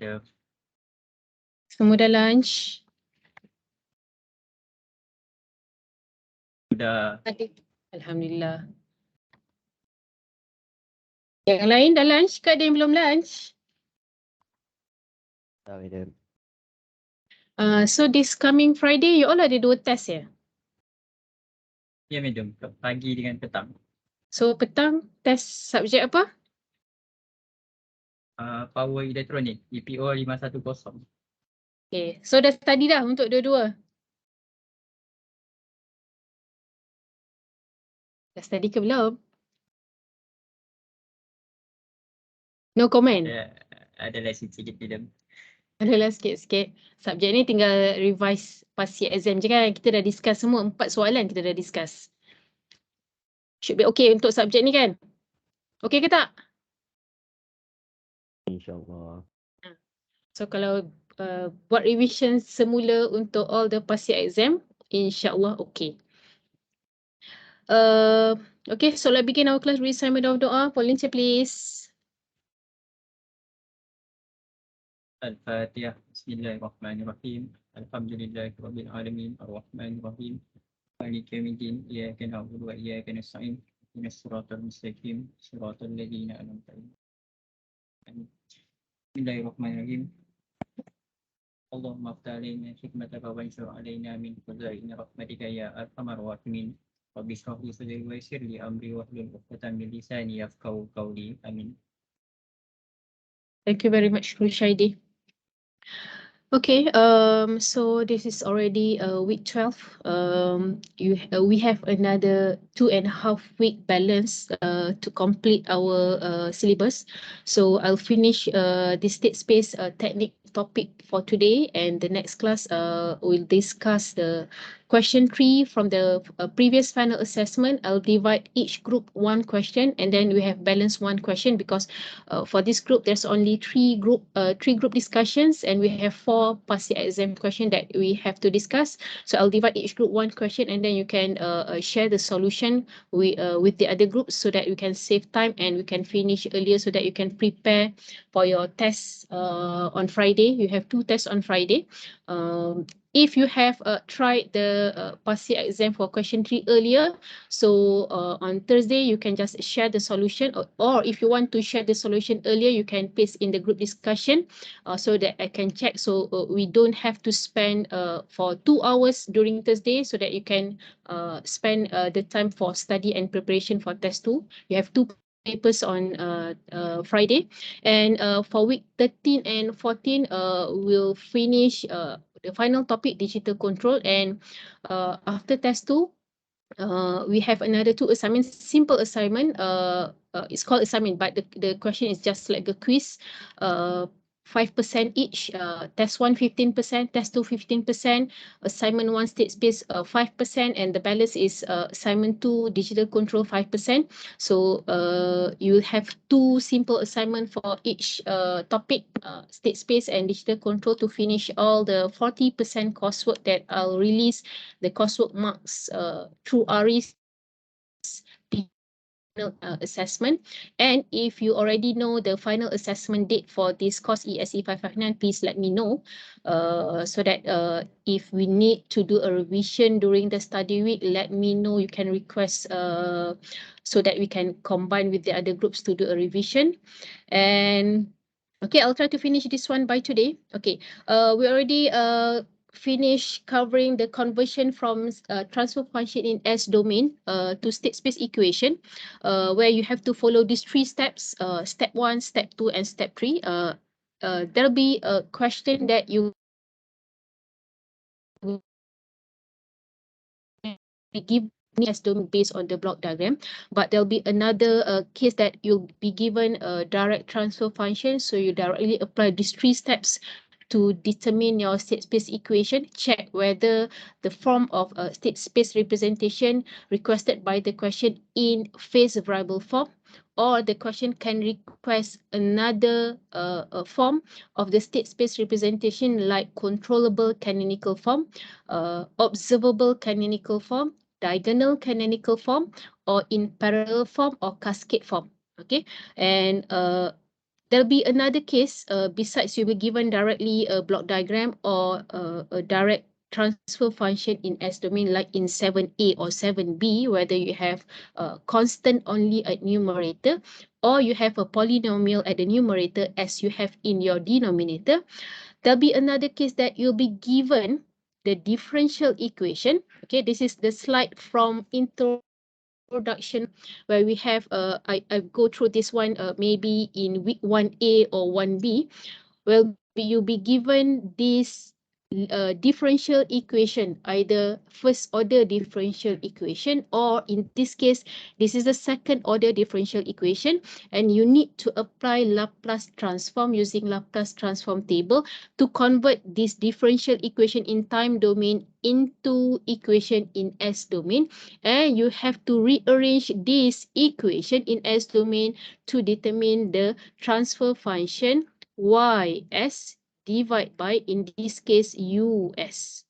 Kita Semua dah lunch? sudah Alhamdulillah. Yang lain dah lunch ke ada yang belum lunch? So this coming Friday, you all ada 2 test ya? ya madam pagi dengan petang. So petang test subjek apa? Power elektronik EPO 510. Okay, so dah study dah untuk dua-dua? Dah study ke belum? No comment? Adalah sikit madam. Adalah sikit-sikit. Subjek ni tinggal revise past year exam je kan? Kita dah discuss semua, 4 soalan kita dah discuss. Should be okay untuk subjek ni kan? Okay ke tak? InsyaAllah. So kalau buat revision semula untuk all the past year exam, insyaAllah okay. Okay, so let's begin our class with recitement of doa. Volunteer please. Al-Fatihah. Bismillahirrahmanirrahim. Alhamdulillahirabbil alamin. Arrahmanirrahim. Maliki yaumiddin. Iyyaka na'budu wa iyyaka nasta'in. Ihdinas siratal mustaqim. Siratal ladzina an'amta 'alaihim. Bismillahirrahmanirrahim. Allahumma aftah alaina hikmataka wa ansur alaina min khaza'ini rahmatika ya arhamar rahimin. Rabbi shrah li sadri wa yassir li amri wahlul 'uqdatam min lisani yafqahu qawli. Amin. Thank you very much, Rushaidi. Okay, so this is already week 12. We have another 2.5 week balance to complete our syllabus. So I'll finish this state space technique topic for today, and the next class we'll discuss the question 3 from the previous final assessment. I'll divide each group 1 question, and then we have balance 1 question because for this group there's only 3 group discussions, and we have 4 past year exam question that we have to discuss. So I'll divide each group 1 question, and then you can share the solution with the other groups so that you can save time and we can finish earlier so that you can prepare for your tests on Friday. You have 2 tests on Friday. If you have tried the past year exam for question 3 earlier, so on Thursday you can just share the solution, or if you want to share the solution earlier, you can paste in the group discussion so that I can check. So we don't have to spend for 2 hours during Thursday, so that you can spend the time for study and preparation for test 2. You have 2 papers on Friday, and for week 13 and 14 we'll finish the final topic, digital control, and after test 2 we have another 2 assignments, simple assignment. It's called assignment, but the question is just like a quiz. 5% each. Test 1 15%, test 2 15%, assignment 1 state space 5%, and the balance is assignment 2 digital control 5%. So you will have 2 simple assignment for each topic, state space and digital control, to finish all the 40% coursework that I'll release the coursework marks through RE's assessment. And if you already know the final assessment date for this course ESE 559, please let me know so that if we need to do a revision during the study week, let me know. You can request so that we can combine with the other groups to do a revision. And okay, I'll try to finish this one by today. Okay, we already finish covering the conversion from transfer function in S domain to state space equation, where you have to follow these 3 steps, step 1, step 2, and step 3. There'll be a question that you will be given as domain based on the block diagram, but there'll be another case that you'll be given a direct transfer function, so you directly apply these 3 steps to determine your state space equation. Check whether the form of a state space representation requested by the question in phase variable form, or the question can request another form of the state space representation, like controllable canonical form, observable canonical form, diagonal canonical form, or in parallel form or cascade form. Okay, and there'll be another case besides you be given directly a block diagram or a direct transfer function in S domain like in 7a or 7b, whether you have a constant only at numerator or you have a polynomial at the numerator as you have in your denominator. There'll be another case that you'll be given the differential equation. Okay, this is the slide from introduction where we have I go through this one maybe in week 1A or 1B. Well, you'll be given this differential equation, either first order differential equation, or in this case, this is the second order differential equation, and you need to apply Laplace transform using Laplace transform table to convert this differential equation in time domain into equation in S domain, and you have to rearrange this equation in S domain to determine the transfer function ys divide by, in this case, us.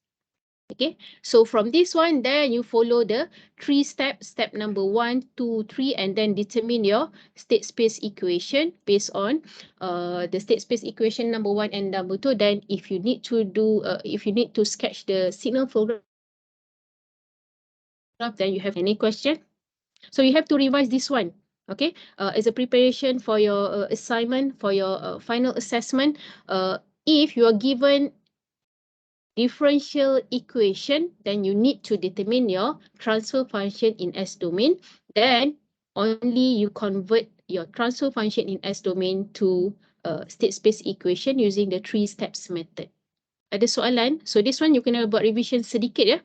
Okay, so from this one, then you follow the 3 steps, step number 1, 2, 3, and then determine your state space equation based on the state space equation number 1 and number 2. Then if you need to do, if you need to sketch the signal flow graph, then you have any question. So you have to revise this one. Okay, as a preparation for your assignment, for your final assessment, if you are given differential equation, then you need to determine your transfer function in S domain. Then only you convert your transfer function in S domain to state space equation using the 3 steps method. Ada soalan? So this one you kena buat revision sedikit ya.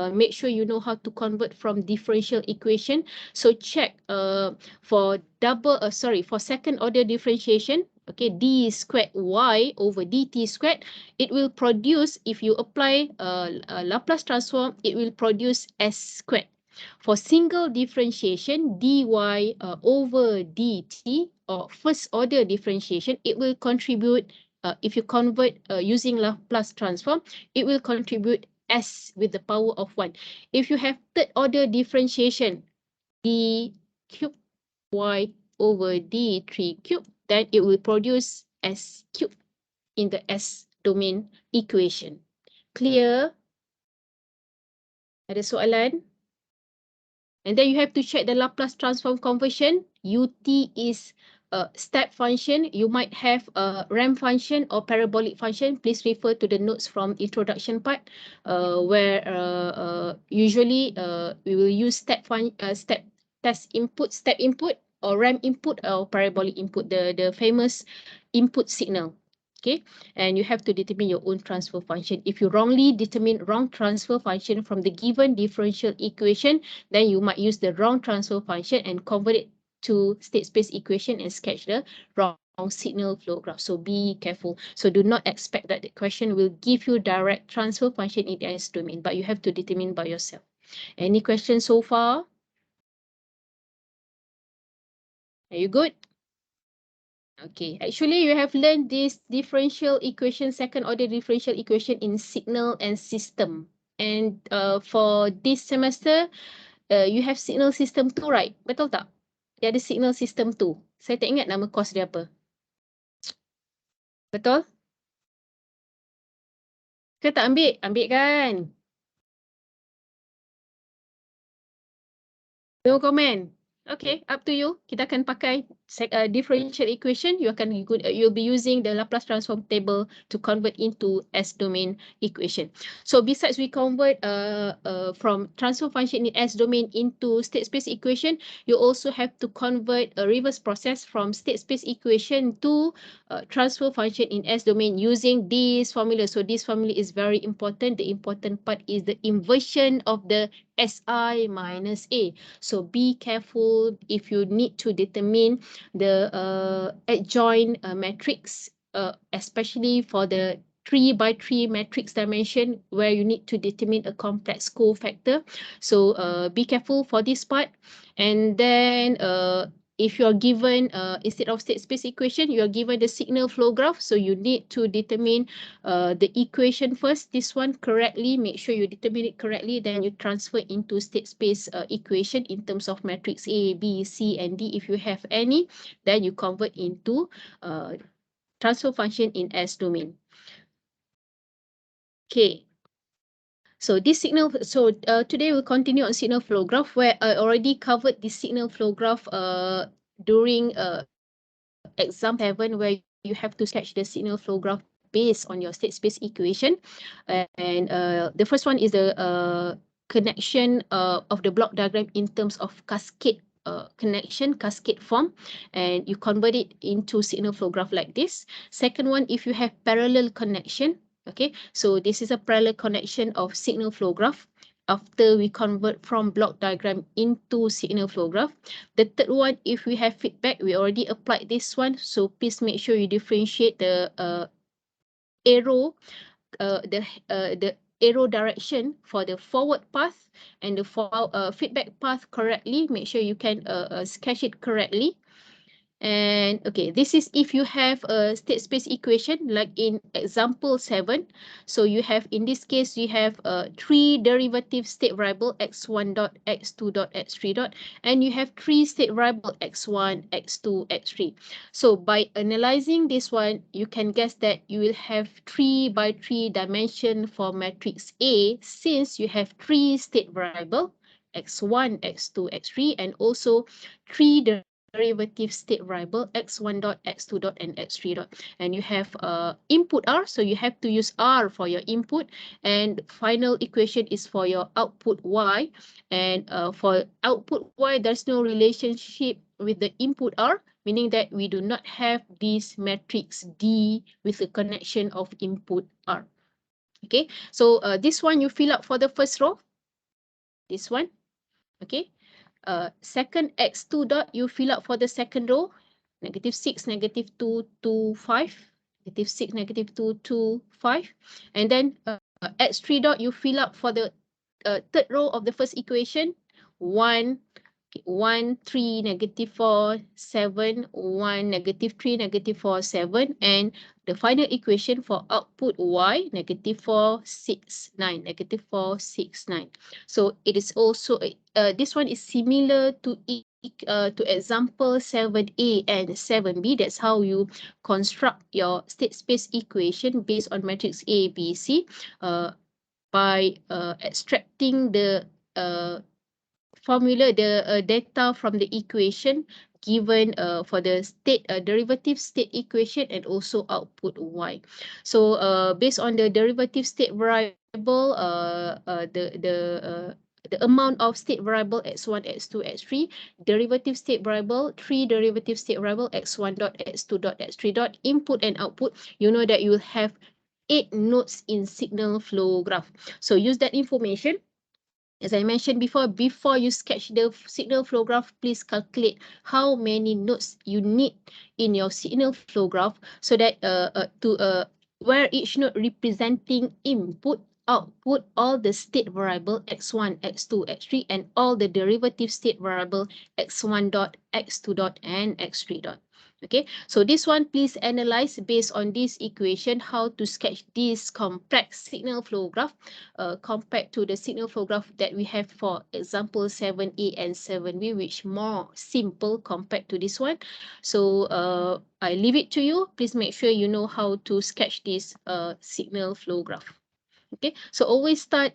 Make sure you know how to convert from differential equation. So check for for second order differentiation. Okay, d squared y over dt squared. It will produce, if you apply Laplace transform, it will produce s squared. For single differentiation, dy over dt or first order differentiation, it will contribute. If you convert using Laplace transform, it will contribute s with the power of 1. If you have third order differentiation, d cube y over d3 cube, then it will produce s cube in the S domain equation. Clear? Ada soalan? And then you have to check the Laplace transform conversion. UT is a step function. You might have a ramp function or parabolic function. Please refer to the notes from introduction part, where usually we will use step test input, step input, or ramp input or parabolic input, the famous input signal. Okay, and you have to determine your own transfer function. If you wrongly determine wrong transfer function from the given differential equation, then you might use the wrong transfer function and convert it to state space equation and sketch the wrong signal flow graph. So be careful. So do not expect that the question will give you direct transfer function in the S domain, but you have to determine by yourself. Any questions so far? Are you good? Okay, actually you have learned this differential equation, second order differential equation in signal and system. And for this semester, you have signal system 2, right? Betul tak? Dia ada signal system 2. Saya tak ingat nama course dia apa. Betul? Ke tak ambil? Ambil kan? No comment. Okay, up to you. Kita akan pakai differential equation. You'll be using the Laplace transform table to convert into S domain equation. So besides we convert from transfer function in S domain into state space equation, you also have to convert a reverse process from state space equation to transfer function in S domain using this formula. So this formula is very important. The important part is the inversion of the Si minus A. So be careful if you need to determine the adjoint matrix, especially for the 3 by 3 matrix dimension where you need to determine a complex cofactor. So be careful for this part. And then if you are given, instead of state space equation, you are given the signal flow graph. So you need to determine the equation first, this one correctly, make sure you determine it correctly, then you transfer into state space equation in terms of matrix A, B, C, and D. If you have any, then you convert into transfer function in S domain. Okay. So this signal, today we'll continue on signal flow graph, where I already covered the signal flow graph during exam 7, where you have to sketch the signal flow graph based on your state space equation. And the first one is the connection of the block diagram in terms of cascade connection, cascade form, and you convert it into signal flow graph like this. Second one, if you have parallel connection, okay, so this is a parallel connection of signal flow graph after we convert from block diagram into signal flow graph. The third one, if we have feedback, we already applied this one, so please make sure you differentiate the arrow, the arrow direction for the forward path and the feedback path correctly. Make sure you can sketch it correctly. And okay, this is if you have a state space equation like in example 7. So you have, in this case, you have 3 derivative state variable x1 dot, x2 dot, x3 dot, and you have 3 state variable x1, x2, x3. So by analyzing this one, you can guess that you will have 3 by 3 dimension for matrix A, since you have 3 state variable x1, x2, x3, and also 3 derivative state variable x1 dot, x2 dot, and x3 dot. And you have input R, so you have to use R for your input, and final equation is for your output Y. And for output Y, there's no relationship with the input R, meaning that we do not have this matrix D with a connection of input R. Okay, so this one you fill up for the first row, this one. Okay, second x2 dot, you fill up for the second row, -6, -2, 2, 5, -6, -2, 2, 5. And then x3 dot, you fill up for the third row of the first equation, 1, 1, 3, -4, 7, 1, -3, -4, 7. And the final equation for output Y, -4, 6, 9, -4, 6, 9. So it is also, this one is similar to example 7A and 7B. That's how you construct your state space equation based on matrix A, B, C by extracting the formula, the data from the equation given for the state derivative state equation and also output Y. So based on the derivative state variable, the amount of state variable x1, x2, x3, derivative state variable, 3 derivative state variable x1 dot, x2 dot, x3 dot, input and output, you know that you will have 8 nodes in signal flow graph. So use that information. As I mentioned before you sketch the signal flow graph, please calculate how many nodes you need in your signal flow graph, so that where each node representing input, output, all the state variable x1, x2, x3, and all the derivative state variable x1 dot, x2 dot, and x3 dot. Okay, so this one, please analyze based on this equation how to sketch this complex signal flow graph compared to the signal flow graph that we have for example 7A and 7B, which more simple compared to this one. So I leave it to you. Please make sure you know how to sketch this signal flow graph. Okay, so always start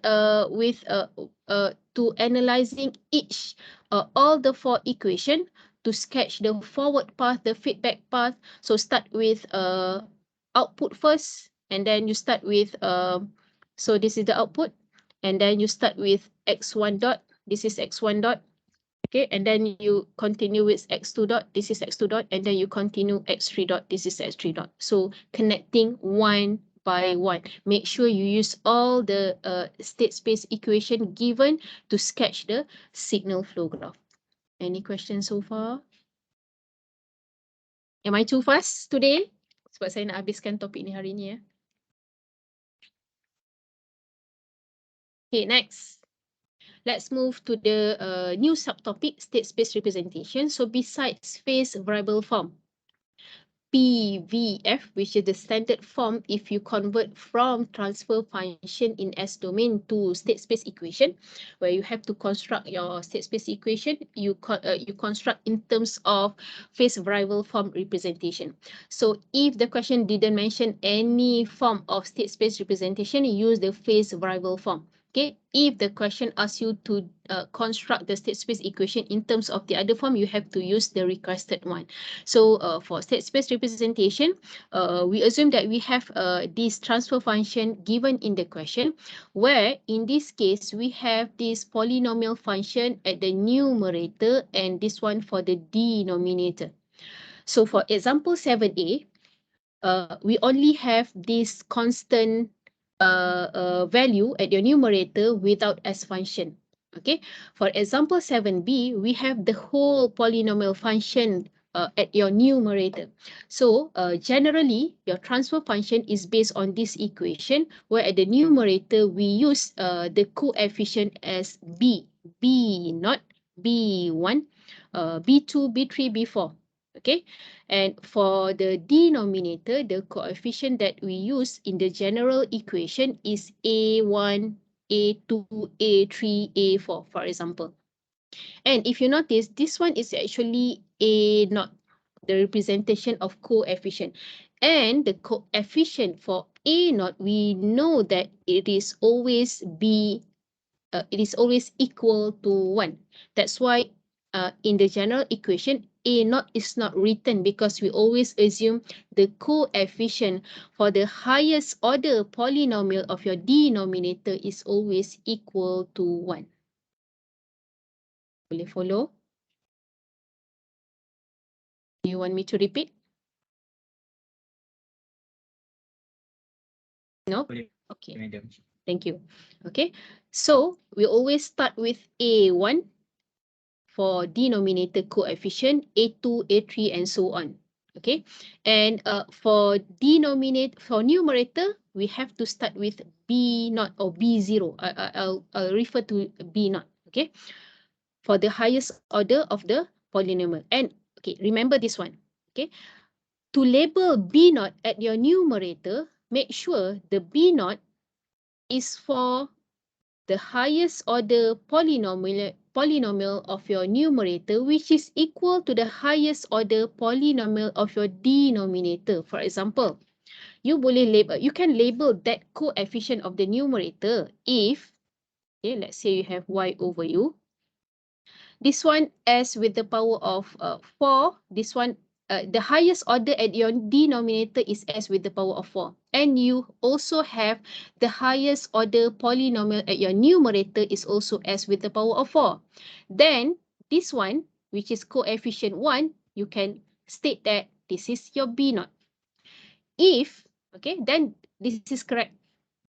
with to analyzing each all the 4 equation to sketch the forward path, the feedback path. So start with output first, and then you start with so this is the output, and then you start with x1 dot, this is x1 dot. Okay, and then you continue with x2 dot, this is x2 dot, and then you continue x3 dot, this is x3 dot. So connecting one by one. Make sure you use all the state space equation given to sketch the signal flow graph. Any questions so far? Am I too fast today? Sebab saya nak habiskan topik ni hari ni ya. Okay, next. let's move to the new subtopic, state space representation. So besides phase variable form, PVF, which is the standard form if you convert from transfer function in S domain to state space equation, where you have to construct your state space equation, you construct in terms of phase variable form representation. So if the question didn't mention any form of state space representation, use the phase variable form. Okay, if the question asks you to construct the state space equation in terms of the other form, you have to use the requested one. So for state space representation, we assume that we have this transfer function given in the question, where in this case, we have this polynomial function at the numerator and this one for the denominator. So for example 7a, we only have this constant value at your numerator without S function. Okay, for example 7b, we have the whole polynomial function at your numerator. So generally, your transfer function is based on this equation, where at the numerator, we use the coefficient as b naught, b1, b2, b3, b4. Okay, and for the denominator, the coefficient that we use in the general equation is a1, a2, a3, a4, for example. And if you notice, this one is actually a naught, the representation of coefficient. And the coefficient for a naught, we know that it is always equal to 1. That's why in the general equation, a naught is not written, because we always assume the coefficient for the highest order polynomial of your denominator is always equal to 1. Boleh follow? Do you want me to repeat? No? Boleh, Okay. Madam. Thank you. Okay. So we always start with A1 for denominator coefficient, A2, A3, and so on. Okay. And for numerator, we have to start with B0 or B0. I'll refer to B0. Okay. For the highest order of the polynomial. And okay, remember this one. Okay. To label B0 at your numerator, make sure the B0 is for the highest order polynomial of your numerator, which is equal to the highest order polynomial of your denominator. For example, you can label that coefficient of the numerator if, okay, let's say you have y over u. This one s with the power of 4. This one, the highest order at your denominator is s with the power of 4. And you also have the highest order polynomial at your numerator is also s with the power of 4. Then this one, which is coefficient 1, you can state that this is your B0. If, okay, then this is correct.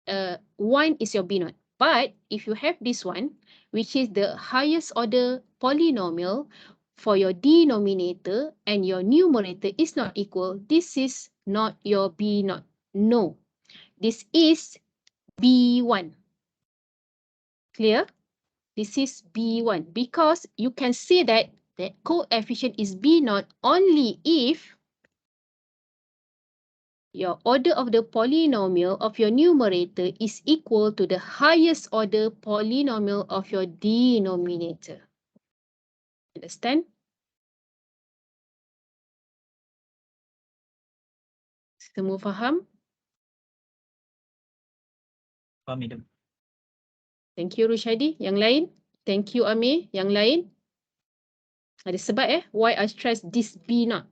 1 is your B0. But if you have this one, which is the highest order polynomial for your denominator and your numerator is not equal, this is not your B0. No, this is B1. Clear? This is B1 because you can say that the coefficient is B0 only if your order of the polynomial of your numerator is equal to the highest order polynomial of your denominator. Understand? Semua faham? Faham, Madam. Thank you, Rushadi. Yang lain? Thank you, Amir. Yang lain? Ada sebab why I stress this B0.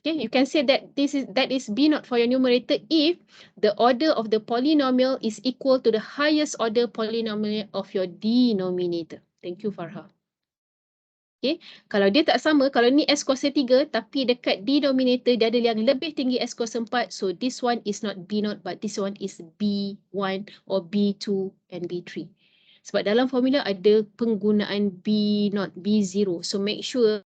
Okay, you can say that that is B0 for your numerator if the order of the polynomial is equal to the highest order polynomial of your denominator. Thank you, Farha. Okay, kalau dia tak sama, kalau ni S kuasa 3 tapi dekat denominator dia ada yang lebih tinggi S kuasa 4, so this one is not B0 but this one is B1 or B2 and B3. Sebab dalam formula ada penggunaan B0, B0. So make sure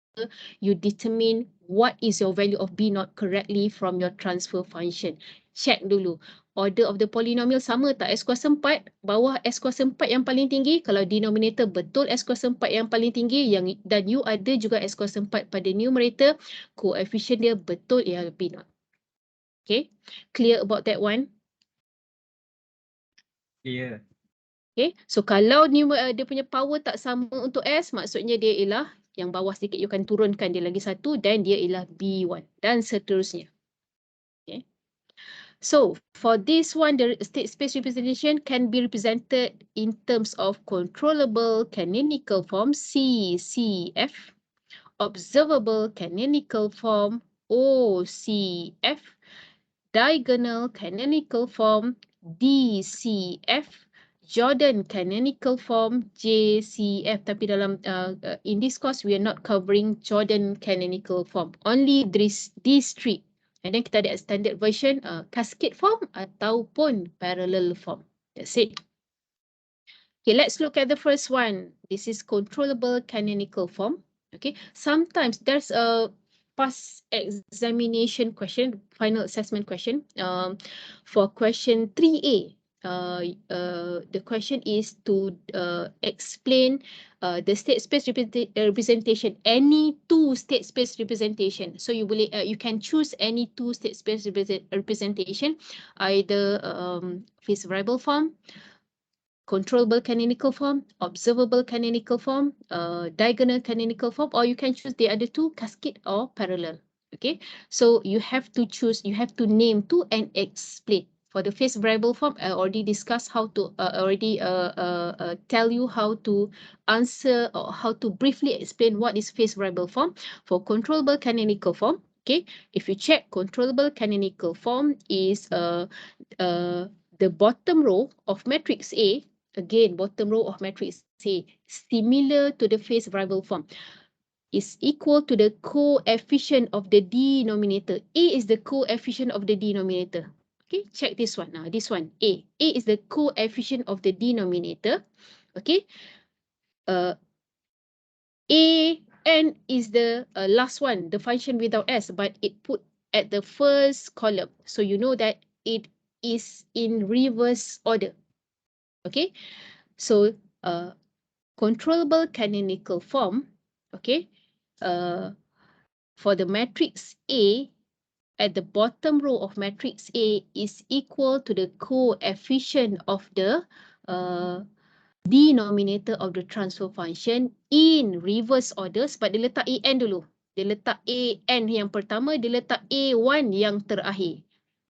you determine what is your value of B0 correctly from your transfer function. check dulu. Order of the polynomial sama tak? S kuasa 4, bawah S kuasa 4 yang paling tinggi. Kalau denominator betul S kuasa 4 yang paling tinggi, dan you ada juga S kuasa 4 pada numerator, coefficient dia betul ialah B0. Okay, clear about that one? Clear. Okay, so kalau dia punya power tak sama untuk S, maksudnya dia ialah yang bawah sedikit, you akan turunkan dia lagi satu dan dia ialah B1 dan seterusnya. Okay. So for this one, the state space representation can be represented in terms of controllable canonical form CCF, observable canonical form OCF, diagonal canonical form DCF, Jordan canonical form JCF. Tapi dalam in this course we are not covering Jordan canonical form, only these three. And then kita ada standard version, cascade form ataupun parallel form. That's it. Okay, let's look at the first one. This is controllable canonical form. Okay, sometimes there's a past examination question, final assessment question. For question 3A, the question is to explain the state space representation, any two state space representation. So you can choose any two state space representation, either phase variable form, controllable canonical form, observable canonical form, diagonal canonical form, or you can choose the other two, cascade or parallel. Okay, so you have to choose, you have to name two and explain. For the phase variable form, I already discussed how to tell you how to answer or how to briefly explain what is phase variable form. For controllable canonical form, okay, if you check, controllable canonical form is the bottom row of matrix A. Again, bottom row of matrix A, similar to the phase variable form, is equal to the coefficient of the denominator. A is the coefficient of the denominator. Okay, check this one now. This one, A. A is the coefficient of the denominator. Okay. A(n) is the last one, the function without S, but it put at the first column. So you know that it is in reverse order. Okay. So controllable canonical form, okay, for the matrix A, at the bottom row of matrix A is equal to the coefficient of the denominator of the transfer function in reverse orders, but dia letak AN dulu. Dia letak AN yang pertama, dia letak A1 yang terakhir.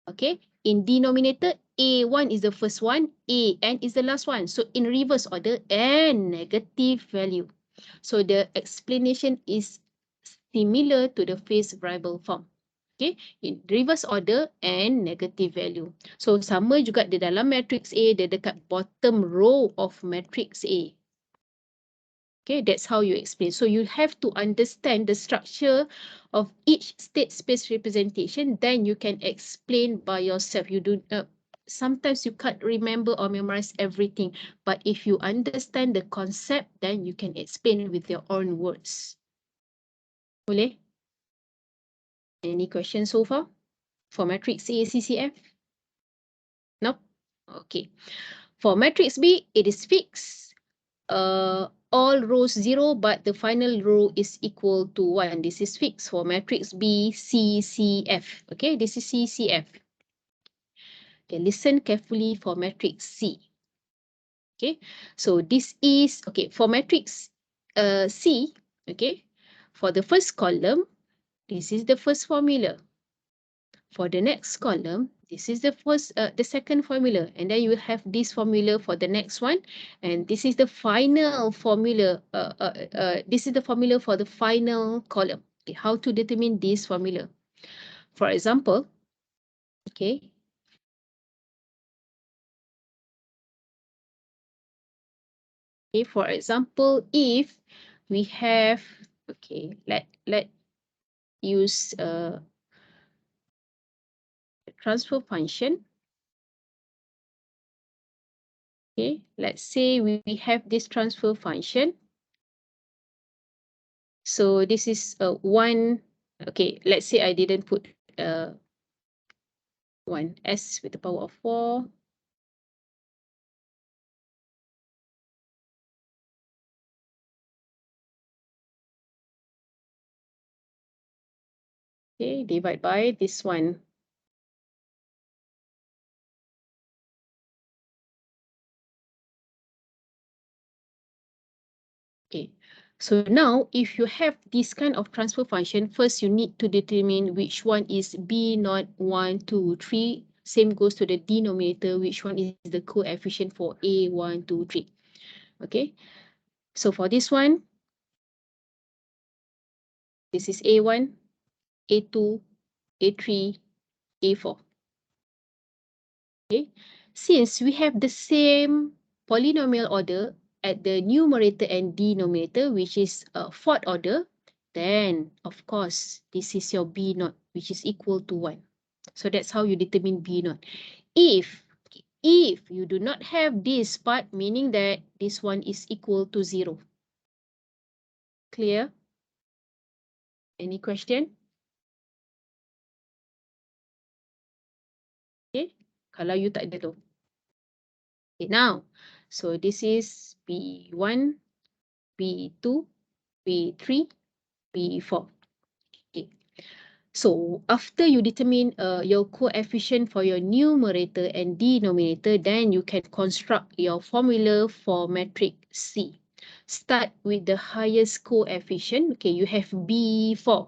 Okay, in denominator, A1 is the first one, AN is the last one. So in reverse order and negative value. So the explanation is similar to the phase variable form. Okay, in reverse order and negative value. So sama juga di dalam matrix A, dia dekat bottom row of matrix A. Okay, that's how you explain. So you have to understand the structure of each state space representation, then you can explain by yourself. You do sometimes you can't remember or memorize everything, but if you understand the concept, then you can explain with your own words. Boleh? Any questions so far for matrix A, CCF? No? Okay. For matrix B, it is fixed. All rows 0, but the final row is equal to 1. This is fixed for matrix B, CCF. Okay, this is CCF. Okay, listen carefully for matrix C. Okay, so this is, okay, for matrix C, okay, for the first column, this is the first formula. For the next column, this is the second formula, and then you will have this formula for the next one, and this is the final formula. This is the formula for the final column. Okay, how to determine this formula? For example, okay. Okay, for example, if we have, okay, let use transfer function. Okay, let's say we have this transfer function. So this is one, okay, let's say I didn't put 1 s with the power of 4. Okay, divide by this one. Okay, so now if you have this kind of transfer function, first you need to determine which one is B naught 1, 2, 3. Same goes to the denominator, which one is the coefficient for A 1, 2, 3. Okay, so for this one, this is A1, A2, A3, A4. Okay, since we have the same polynomial order at the numerator and denominator, which is a fourth order, then of course this is your B naught, which is equal to 1. So that's how you determine B naught. If you do not have this part, meaning that this one is equal to 0. Clear? Any question? Okay, kalau you tak ada tu. Okay, now, so this is B1, B2, B3, B4. Okay. So after you determine your coefficient for your numerator and denominator, then you can construct your formula for matrix C. Start with the highest coefficient. Okay, you have B4.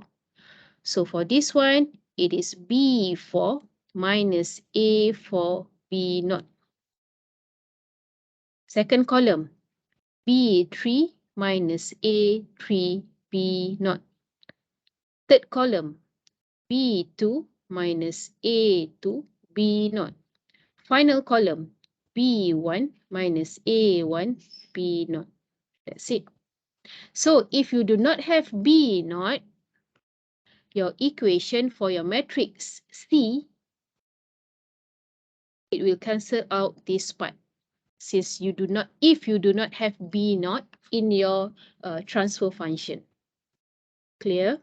So for this one, it is B4 minus A4 B naught. Second column, B3 minus A3 B naught. Third column, B2 minus A2 B naught. Final column, B1 minus A1 B naught. That's it. So if you do not have B naught, your equation for your matrix C, it will cancel out this part. Since you do not, if you do not have B naught in your transfer function. Clear?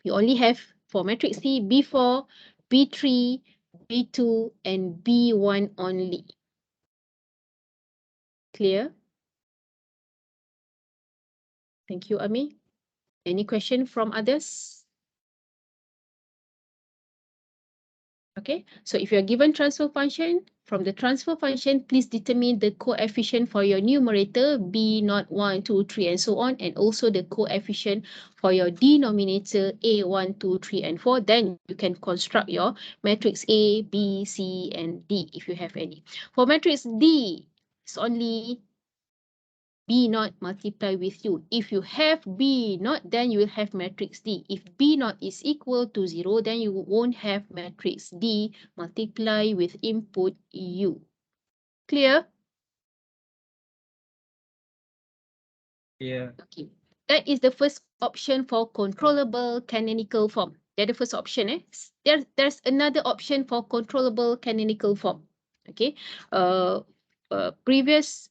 You only have for matrix C, B4, B3, B2, and B1 only. Clear? Thank you, Ami. Any question from others? Okay, so if you're given transfer function, from the transfer function, please determine the coefficient for your numerator, B naught 1, 2, 3, and so on, and also the coefficient for your denominator, A 1, 2, 3, and 4. Then you can construct your matrix A, B, C, and D if you have any. For matrix D, it's only B naught multiply with you. If you have B naught, then you will have matrix D. If B naught is equal to 0, then you won't have matrix D multiply with input U. Clear? Yeah. Okay. That is the first option for controllable canonical form. That's the first option. There's another option for controllable canonical form. Okay. Previous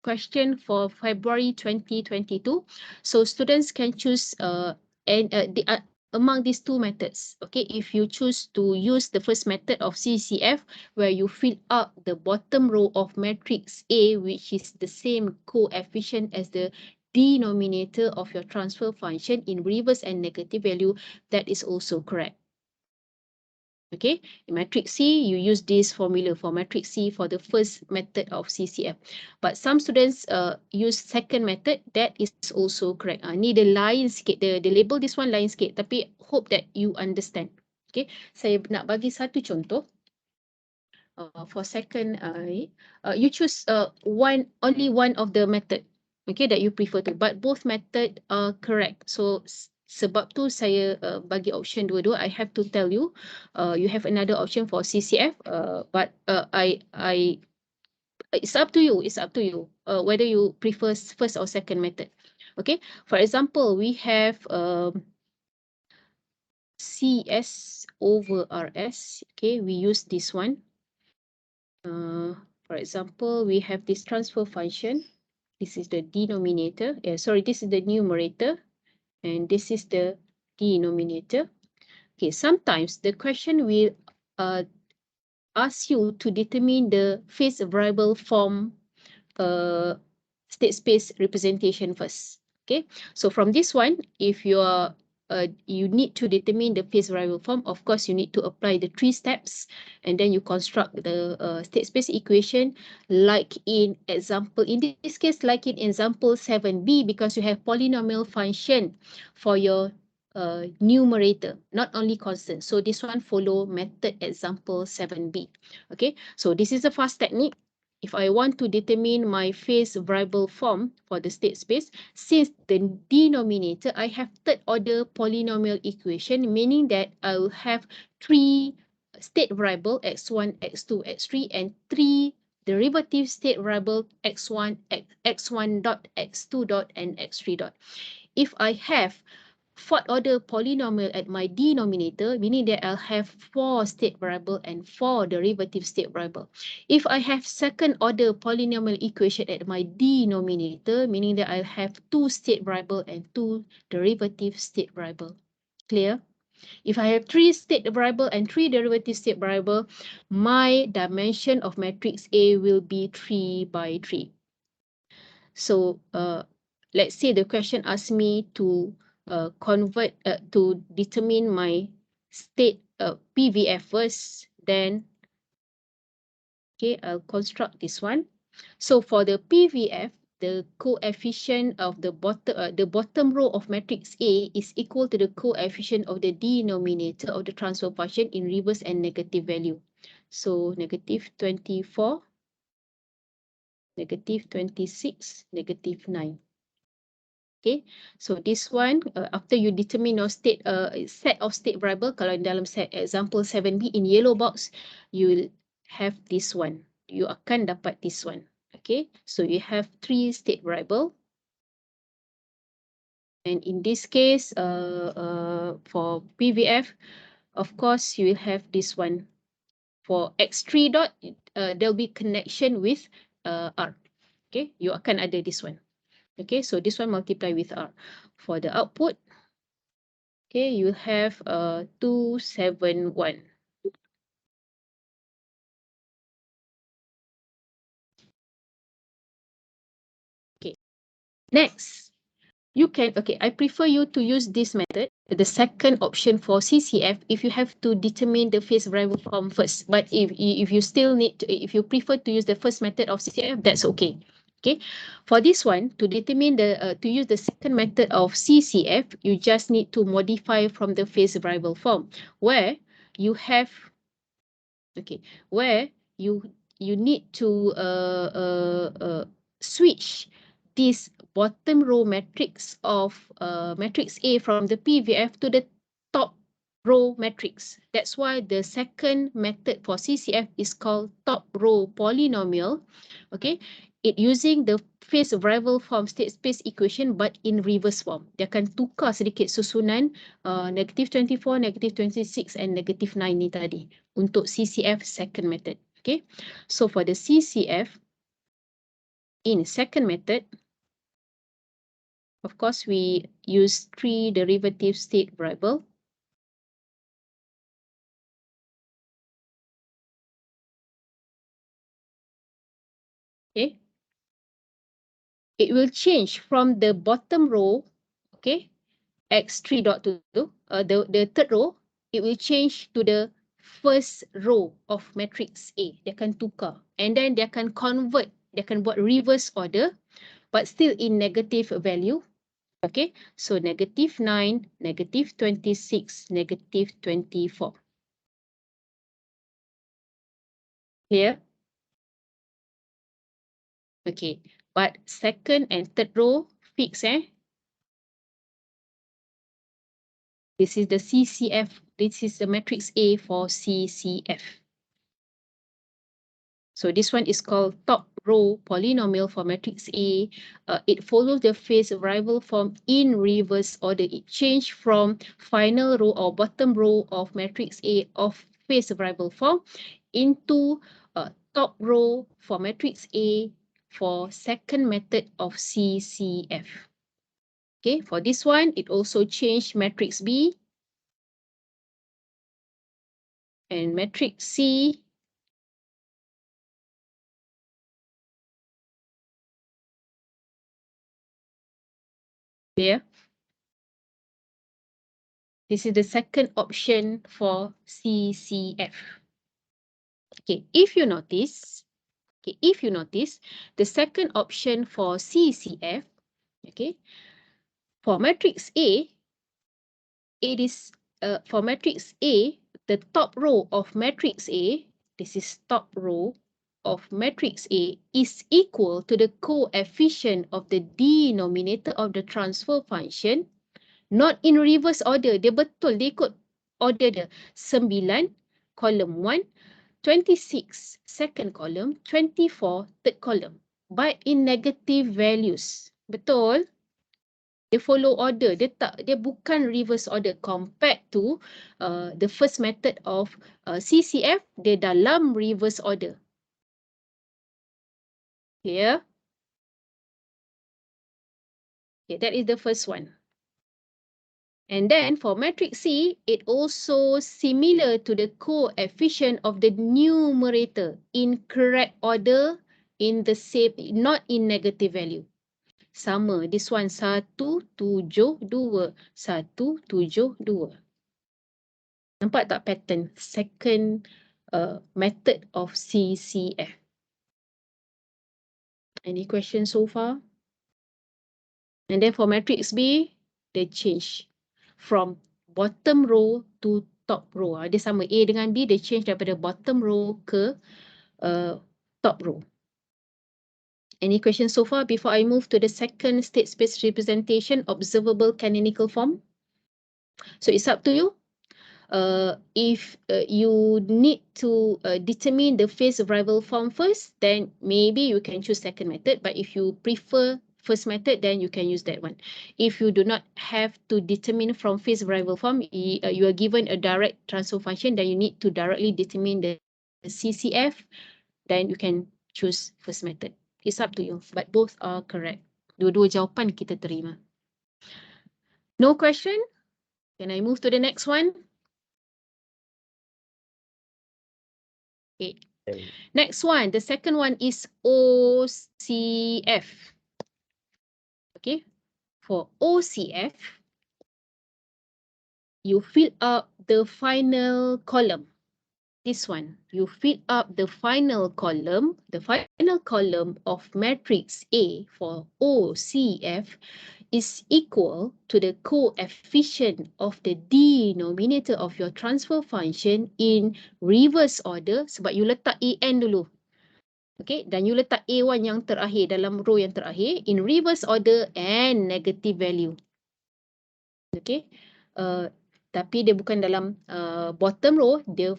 question for February 2022. So students can choose among these two methods. Okay, if you choose to use the first method of CCF, where you fill up the bottom row of matrix A, which is the same coefficient as the denominator of your transfer function in reverse and negative value, that is also correct. Okay, in matrix C, you use this formula for matrix C for the first method of CCF. But some students use second method, that is also correct. Ni the lain sikit, the label this one lain sikit, tapi hope that you understand. Okay, saya nak bagi satu contoh. For second, you choose only one of the method, okay, that you prefer to, but both method are correct. So sebab tu saya bagi option dua-dua. I have to tell you, you have another option for CCF, but it's up to you. It's up to you whether you prefer first or second method. Okay, for example, we have CS over RS. Okay, we use this one. For example, we have this transfer function. This is the denominator. Sorry, this is the numerator, and this is the denominator. Okay, sometimes the question will ask you to determine the phase variable form state space representation first. Okay, so from this one, if you are you need to determine the phase variable form, of course you need to apply the 3 steps, and then you construct the state space equation like in example, in this case like in example 7b, because you have polynomial function for your numerator, not only constant. So this one follow method example 7b. Okay, so this is the first technique. If I want to determine my phase variable form for the state space, since the denominator, I have third order polynomial equation, meaning that I will have 3 state variable x1, x2, x3, and 3 derivative state variable x1, x1 dot, x2 dot, and x3 dot. If I have fourth order polynomial at my denominator, meaning that I'll have 4 state variable and 4 derivative state variable. If I have second order polynomial equation at my denominator, meaning that I'll have 2 state variable and 2 derivative state variable. Clear? If I have 3 state variable and 3 derivative state variable, my dimension of matrix A will be 3 by 3. So let's say the question asks me to convert to determine my state PVF first, then okay, I'll construct this one. So for the PVF, the coefficient of the bottom row of matrix A is equal to the coefficient of the denominator of the transfer function in reverse and negative value. So negative 24, negative 26, negative 9. Okay, so this one, after you determine your state set of state variable, kalau dalam set example 7b in yellow box, you will have this one. You akan dapat this one. Okay, so you have 3 state variable. And in this case, for PVF, of course, you will have this one. For x3 dot, there'll be connection with R. Okay, you akan ada this one. Okay, so this one multiply with R. For the output, okay, you have 271. Okay, next, you can, okay, I prefer you to use this method, the second option for CCF, if you have to determine the phase variable form first. But if you still need to, if you prefer to use the first method of CCF, that's okay. Okay, for this one, to determine the, to use the second method of CCF, you just need to modify from the phase variable form, where you have, okay, where you need to switch this bottom row matrix of matrix A from the PVF to the top row matrix. That's why the second method for CCF is called top row polynomial. Okay, it using the phase variable form state space equation but in reverse form. Dia akan tukar sedikit susunan negative 24, negative 26 and negative 9 ni tadi untuk CCF second method. Okay, so for the CCF in second method, of course, we use 3 derivative state variable. Okay, it will change from the bottom row, okay, x3 dot to the third row, it will change to the first row of matrix A. Dia akan tukar, and then dia akan convert, dia akan buat reverse order, but still in negative value. Okay, so negative 9, negative 26, negative 24. Clear? Okay, but second and third row fix, This is the CCF. This is the matrix A for CCF. So this one is called top row polynomial for matrix A. It follows the phase variable form in reverse order. It changed from final row or bottom row of matrix A of phase variable form into top row for matrix A for second method of CCF. Okay, for this one, it also changed matrix B and matrix C Clear? This is the second option for CCF. Okay, if you notice, the second option for CCF, okay, for matrix A, it is for matrix A, the top row of matrix A, this is top row of matrix A, is equal to the coefficient of the denominator of the transfer function, not in reverse order. Dia betul, dia ikut order dia. 9, column 1, 26, second column, 24, third column. But in negative values. Betul? Dia follow order. Dia bukan reverse order compared to the first method of CCF, dia dalam reverse order. Clear? Okay, that is the first one. And then for matrix C, it also similar to the coefficient of the numerator in correct order, in the same, not in negative value. Sama, this one 1, 7, 2. 1, 7, 2. Nampak tak pattern? Second method of CCF. Any questions so far? And then for matrix B, they change from bottom row to top row. Dia sama A dengan B, they change daripada bottom row ke top row. Any questions so far before I move to the second state space representation, observable canonical form? So it's up to you. If you need to determine the phase arrival form first, then maybe you can choose second method. But if you prefer first method, then you can use that one. If you do not have to determine from phase arrival form, you are given a direct transfer function, then you need to directly determine the CCF, then you can choose first method. It's up to you, but both are correct. Dua-dua jawapan kita terima. No question? Can I move to the next one? Okay. Next one, the second one is OCF. Okay, for OCF, you fill up the final column. This one, you fill up the final column. The final column of matrix A for OCF is equal to the coefficient of the denominator of your transfer function in reverse order, sebab you letak AN dulu. Okay, dan you letak A1 yang terakhir dalam row yang terakhir in reverse order and negative value. Okay, tapi dia bukan dalam bottom row, dia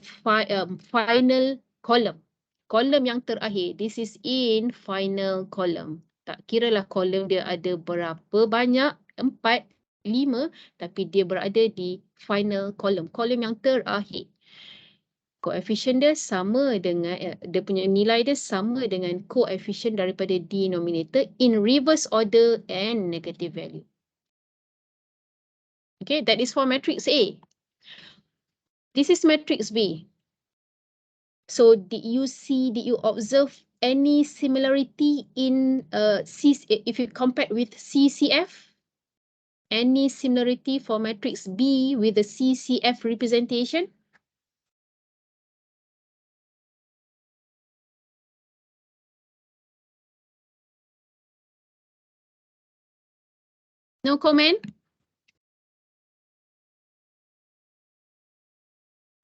final column. Column yang terakhir, this is in final column. Tak kira lah column dia ada berapa banyak, 4, 5, tapi dia berada di final column. Column yang terakhir. Koefisien dia sama dengan, dia punya nilai dia sama dengan koefisien daripada denominator in reverse order and negative value. Okay, that is for matrix A. This is matrix B. So did you observe any similarity in if you compare with CCF? Any similarity for matrix B with the CCF representation? No comment?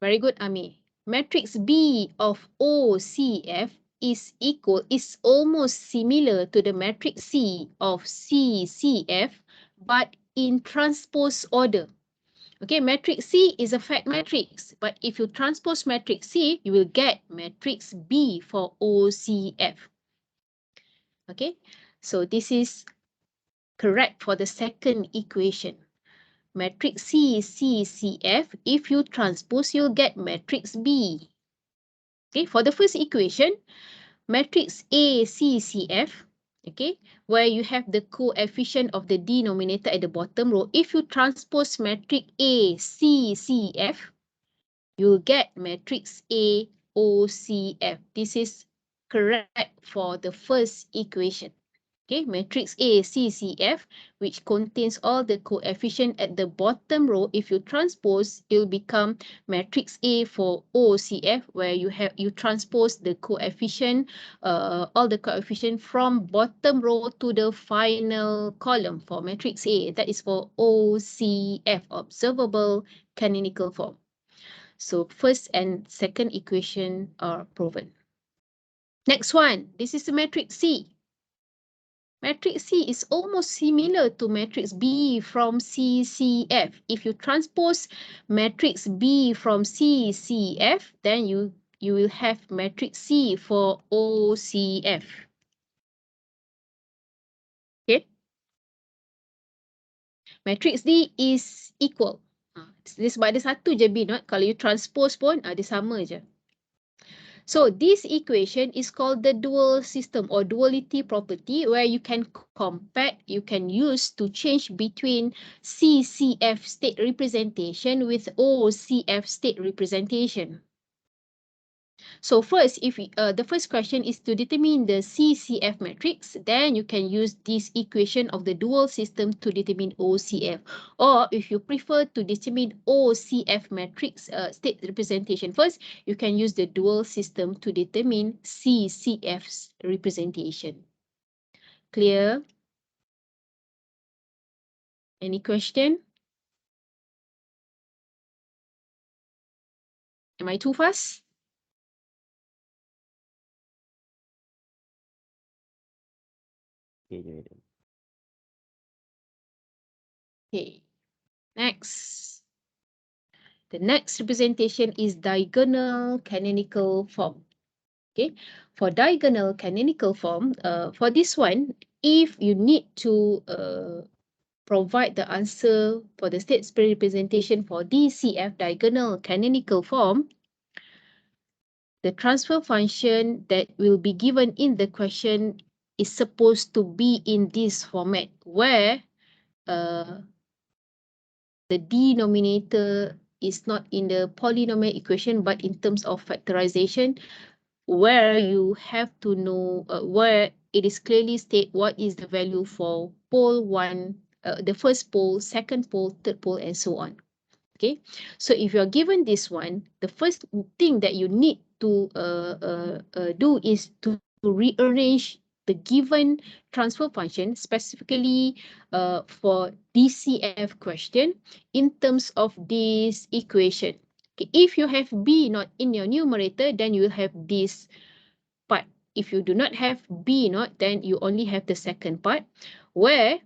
Very good, Ami. Matrix B of OCF is almost similar to the matrix C of CCF, but in transpose order. Okay, matrix C is a fact matrix, but if you transpose matrix C, you will get matrix B for OCF. Okay, so this is correct for the second equation. Matrix C, CCF, if you transpose, you'll get matrix B. Okay, for the first equation, matrix A, CCF, okay, where you have the coefficient of the denominator at the bottom row, if you transpose matrix A, CCF, you'll get matrix A, OCF. This is correct for the first equation. Okay, matrix A, C, C, F, which contains all the coefficient at the bottom row. If you transpose, it will become matrix A for O, C, F, where you transpose the coefficient, all the coefficient from bottom row to the final column for matrix A. That is for O, C, F, observable canonical form. So first and second equation are proven. Next one, this is the matrix C. Matrix C is almost similar to matrix B from CCF. If you transpose matrix B from CCF, then you will have matrix C for OCF. Okay. Matrix D is equal. Dia sebab ada satu je B not. Kalau you transpose pun, dia sama je. So this equation is called the dual system or duality property, where you can compare, you can use to change between CCF state representation with OCF state representation. So first, if the first question is to determine the CCF matrix, then you can use this equation of the dual system to determine OCF. Or if you prefer to determine OCF matrix state representation first, you can use the dual system to determine CCF's representation. Clear? Any question? Am I too fast? Okay. Next. The next representation is diagonal canonical form. Okay, for diagonal canonical form, for this one, if you need to provide the answer for the state space representation for DCF diagonal canonical form, the transfer function that will be given in the question is supposed to be in this format, where the denominator is not in the polynomial equation, but in terms of factorization, where you have to know where it is clearly state what is the value for pole 1, the first pole, second pole, third pole, and so on. Okay, so if you're given this one, the first thing that you need to do is to rearrange the given transfer function specifically for DCF question in terms of this equation. Okay, if you have B not in your numerator, then you will have this part. If you do not have B not, then you only have the second part, where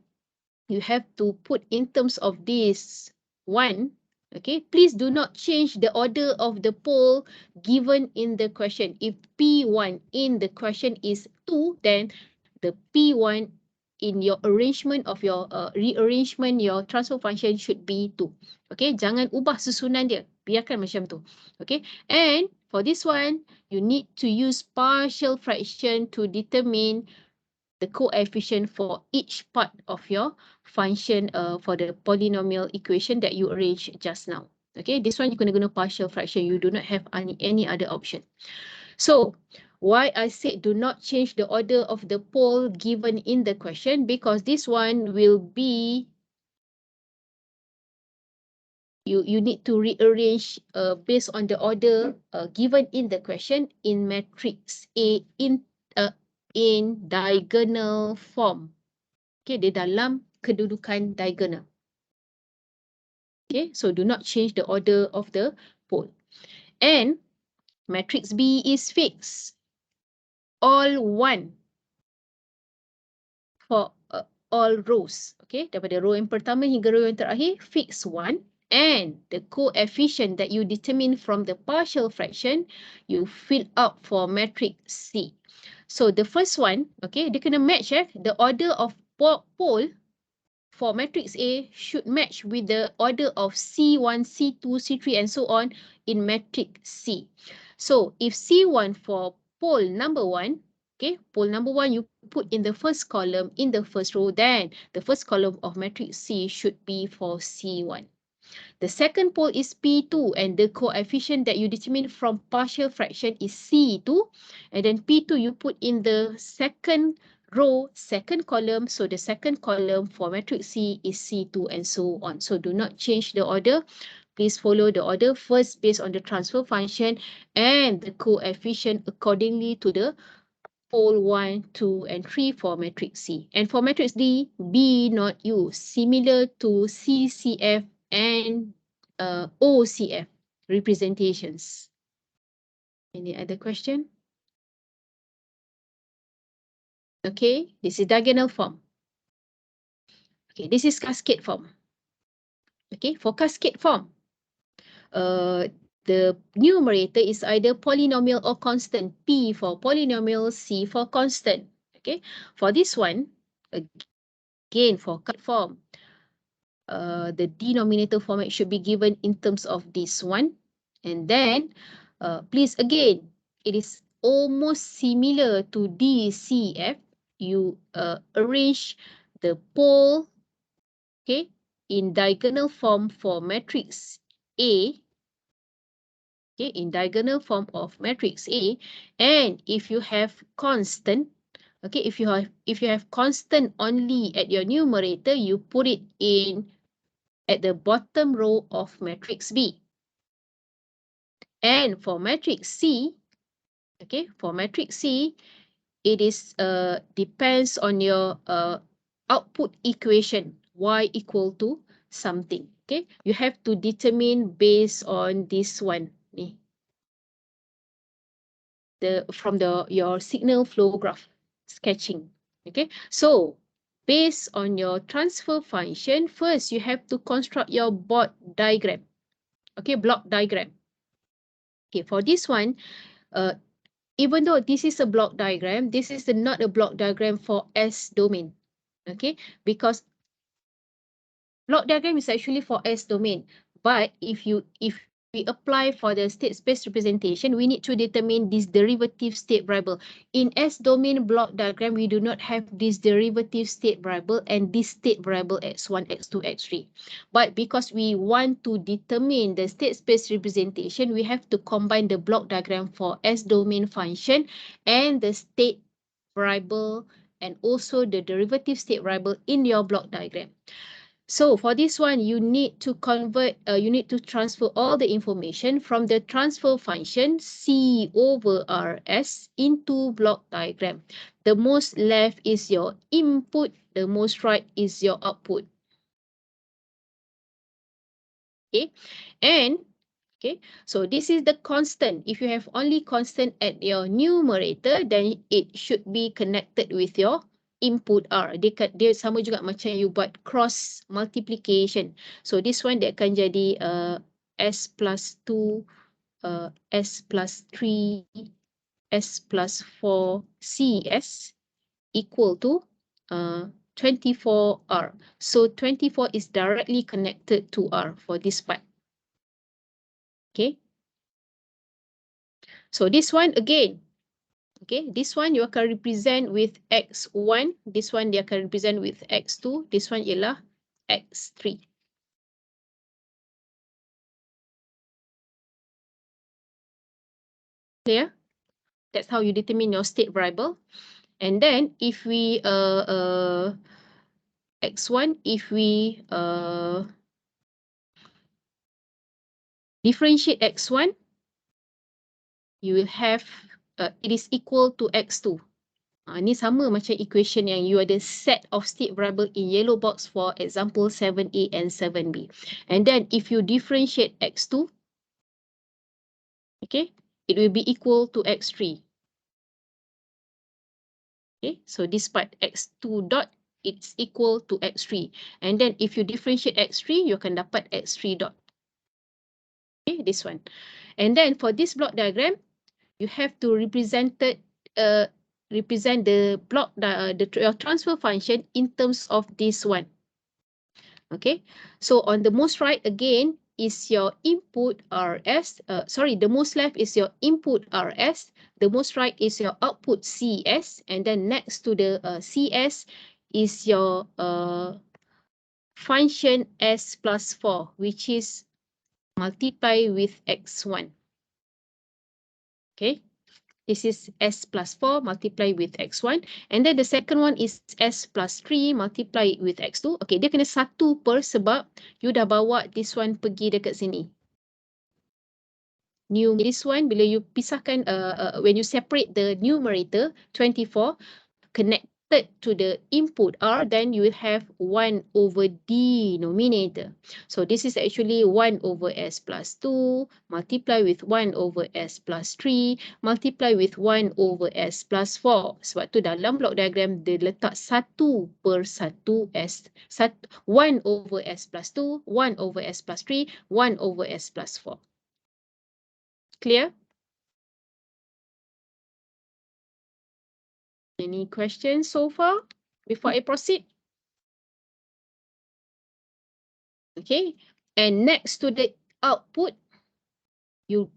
you have to put in terms of this one. Okay, please do not change the order of the pole given in the question. If P1 in the question is 2, then the P1 in your arrangement of your rearrangement, your transfer function should be 2. Okay, jangan ubah susunan dia. Biarkan macam tu. Okay, and for this one, you need to use partial fraction to determine the coefficient for each part of your function for the polynomial equation that you arranged just now. Okay, this one you're going to guna partial fraction. You do not have any other option. So why I said do not change the order of the pole given in the question, because this one will be, you need to rearrange based on the order given in the question in matrix A in diagonal form. Okay, di dalam kedudukan diagonal. Okay, so do not change the order of the pole. And matrix B is fixed. All 1 for all rows. Okay, daripada row yang pertama hingga row yang terakhir, fix 1. And the coefficient that you determine from the partial fraction, you fill out for matrix C. So the first one, okay, dia kena match the order of pole for matrix A should match with the order of C1, C2, C3, and so on in matrix C. So if C1 for pole number 1, okay, pole number 1 you put in the first column in the first row, then the first column of matrix C should be for C1. The second pole is P2, and the coefficient that you determine from partial fraction is C2, and then P2 you put in the second row, second column. So the second column for matrix C is C2 and so on. So do not change the order. Please follow the order first based on the transfer function and the coefficient accordingly to the pole 1, 2, and 3 for matrix C. And for matrix D, B not U, similar to CCF and OCF representations. Any other question? Okay, this is diagonal form. Okay, this is cascade form. Okay, for cascade form, the numerator is either polynomial or constant. P for polynomial, C for constant. Okay, for this one, again for cascade form, the denominator format should be given in terms of this one. And then, please again, it is almost similar to DCF. You arrange the pole, okay, in diagonal form for matrix A, okay, in diagonal form of matrix A. And if you have constant, okay, if you have constant only at your numerator, you put it in at the bottom row of matrix B. And for matrix C, okay, for matrix C, it is depends on your output equation, y equal to something. Okay, you have to determine based on this one, from your signal flow graph sketching. Okay, so based on your transfer function, first you have to construct your block diagram. Okay, block diagram. Okay, for this one, even though this is a block diagram, this is not a block diagram for S domain. Okay, because block diagram is actually for S domain. But if we apply for the state space representation, we need to determine this derivative state variable. In S domain block diagram, we do not have this derivative state variable and this state variable x1, x2, x3. But because we want to determine the state space representation, we have to combine the block diagram for S domain function and the state variable and also the derivative state variable in your block diagram. So for this one, you need to transfer all the information from the transfer function C over Rs into block diagram. The most left is your input, the most right is your output. Okay, and okay, so this is the constant. If you have only constant at your numerator, then it should be connected with your input R. Dia sama juga macam you buat cross multiplication. So this one dia akan jadi S plus 2, S plus 3, S plus 4, CS equal to 24 R. So 24 is directly connected to R for this part. Okay. So this one again, okay, this one you akan represent with X1, this one dia akan represent with X2, this one ialah X3. Clear? That's how you determine your state variable. And then if we X1, if we differentiate X1, you will have it is equal to X2. Ni sama macam equation yang you ada set of state variable in yellow box for example 7A and 7B. And then if you differentiate X2, okay, it will be equal to X3. Okay, so this part X2 dot, it's equal to X3. And then if you differentiate X3, you akan dapat X3 dot. Okay, this one. And then for this block diagram, you have to represent the block, your transfer function in terms of this one. Okay, so on the most right again is your input Rs. The most left is your input Rs. The most right is your output CS. And then next to the CS is your function S plus 4, which is multiply with X1. Okay, This is S plus 4 multiply with X1. And then the second one is S plus 3 multiply with X2. Okay, dia kena 1 per sebab you dah bawa this one pergi dekat sini. This one, bila you pisahkan, when you separate the numerator, 24, connected to the input R, then you will have 1 over denominator. So this is actually 1 over S plus 2, multiply with 1 over S plus 3, multiply with 1 over S plus 4. Sebab tu dalam block diagram, dia letak 1 per 1 S, 1 over S plus 2, 1 over S plus 3, 1 over S plus 4. Clear? Any questions so far before I proceed? Okay, and next to the output, you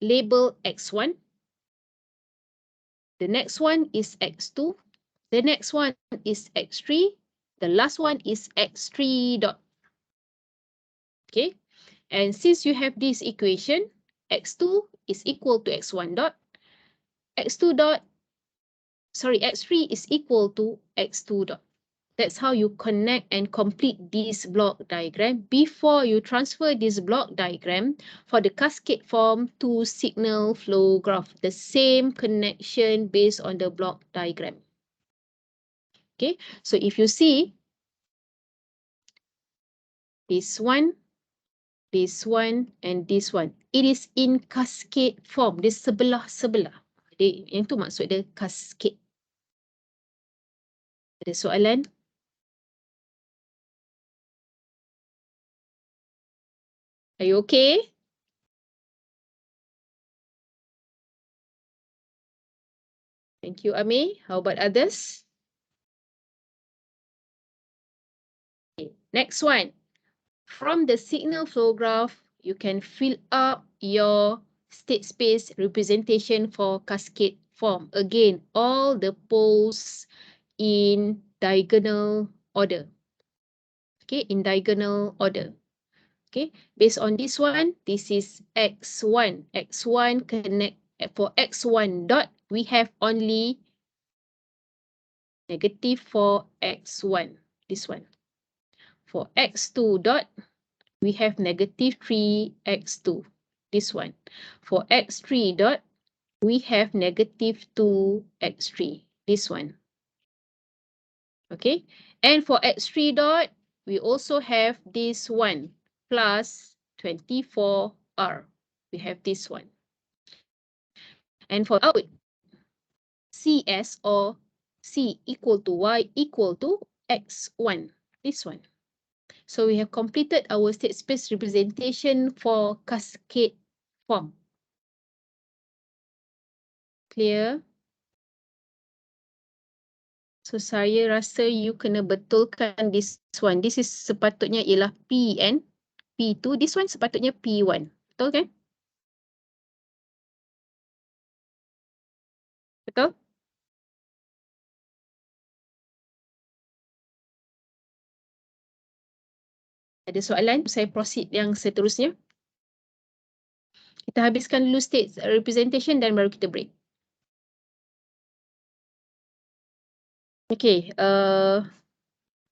label X1. The next one is X2. The next one is X3. The last one is X3 dot. Okay, and since you have this equation, X2 is equal to X1 dot. X2 dot, sorry, X3 is equal to X2 dot. That's how you connect and complete this block diagram before you transfer this block diagram for the cascade form to signal flow graph. The same connection based on the block diagram. Okay, so if you see this one, and this one, it is in cascade form. Dia sebelah-sebelah. Yang tu maksud dia cascade. Ada soalan? Are you okay? Thank you, Ami. How about others? Okay. Next one. From the signal flow graph, you can fill up your state space representation for cascade form. Again, all the poles in diagonal order. Okay, in diagonal order. Okay, based on this one, this is X1. X1 connect, for X1 dot, we have only negative for X1, this one. For X2 dot, we have negative 3X2, this one. For X3 dot, we have negative 2X3, this one. Okay, and for X3 dot, we also have this one, plus 24R. We have this one. And for output, CS or C equal to Y equal to X1, this one. So we have completed our state space representation for cascade form. Clear? So saya rasa you kena betulkan this one. This is sepatutnya ialah PN, P2. This one sepatutnya P1. Betul kan? Betul? Ada soalan? Saya proceed yang seterusnya. Kita habiskan dulu state representation dan baru kita break. Okay,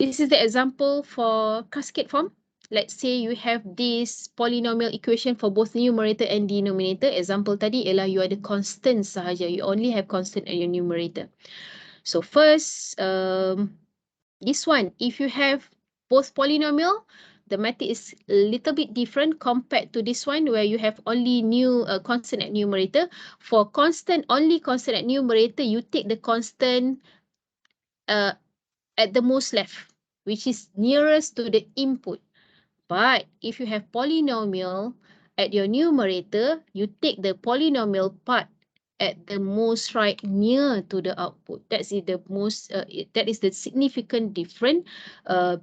this is the example for cascade form. Let's say you have this polynomial equation for both numerator and denominator. Example tadi ialah you ada constant sahaja. You only have constant in your numerator. So first, this one, if you have both polynomial, the method is a little bit different compared to this one where you have only constant at numerator. For constant, only constant at numerator, you take the constant at the most left, which is nearest to the input. But if you have polynomial at your numerator, you take the polynomial part at the most right near to the output. That is the most. That is the significant difference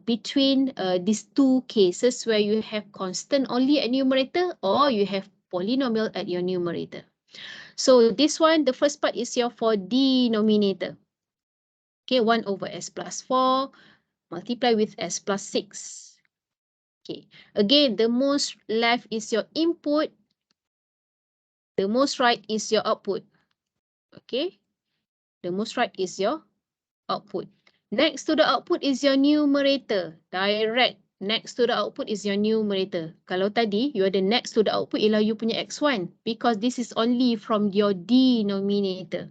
between these two cases where you have constant only at numerator or you have polynomial at your numerator. So this one, the first part is your for denominator. Okay, 1 over S plus 4 multiply with S plus 6. Okay, again, the most left is your input. The most right is your output. Okay, the most right is your output. Next to the output is your numerator. Direct next to the output is your numerator. Kalau tadi you ada next to the output ialah you punya X1 because this is only from your denominator.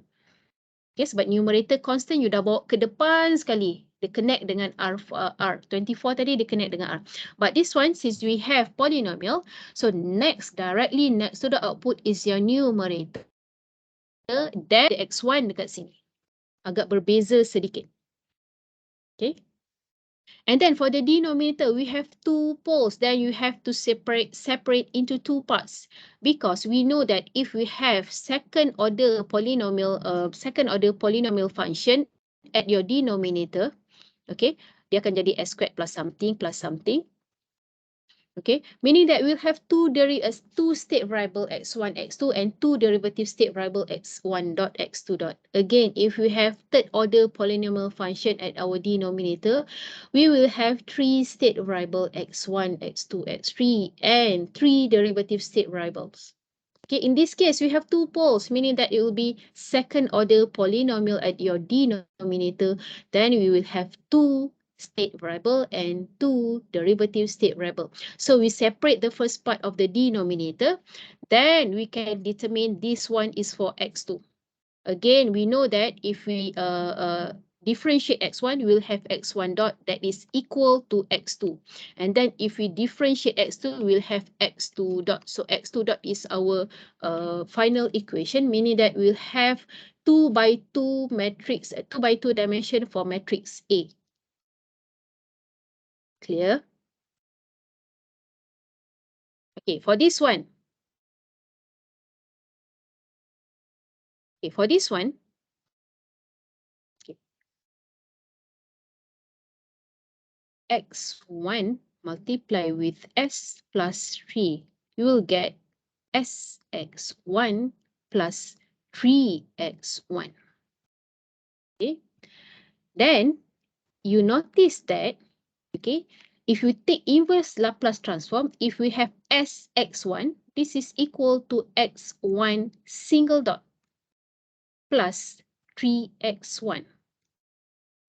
Okay, sebab numerator constant you dah bawa ke depan sekali. Dia connect dengan R. 24 tadi dia connect dengan R. But this one, since we have polynomial, so directly next to the output is your numerator. Dan X1 dekat sini. Agak berbeza sedikit. Okay. And then for the denominator, we have two poles. Then you have to separate into two parts because we know that if we have second order polynomial function at your denominator, okay, dia akan jadi s squared plus something. Okay, meaning that we'll have two state variable x1, x2, and two derivative state variable x1 dot, x2 dot. Again, if we have third order polynomial function at our denominator, we will have three state variable x1, x2, x3, and three derivative state variables. Okay, in this case, we have two poles, meaning that it will be second order polynomial at your denominator. Then we will have two state variable and two derivative state variable. So we separate the first part of the denominator. Then we can determine this one is for x2. Again, we know that if we differentiate x1, we'll have x1 dot that is equal to x2. And then if we differentiate x2, we'll have x2 dot. So x2 dot is our final equation, meaning that we'll have 2 by 2 matrix, 2 by 2 dimension for matrix A. Clear? Okay, for this one. Okay, for this one. Okay. X1 multiply with S plus 3, you will get Sx1 plus 3x1. Okay. Then you notice that, okay, if you take inverse Laplace transform, if we have Sx1, this is equal to x1 single dot plus 3x1.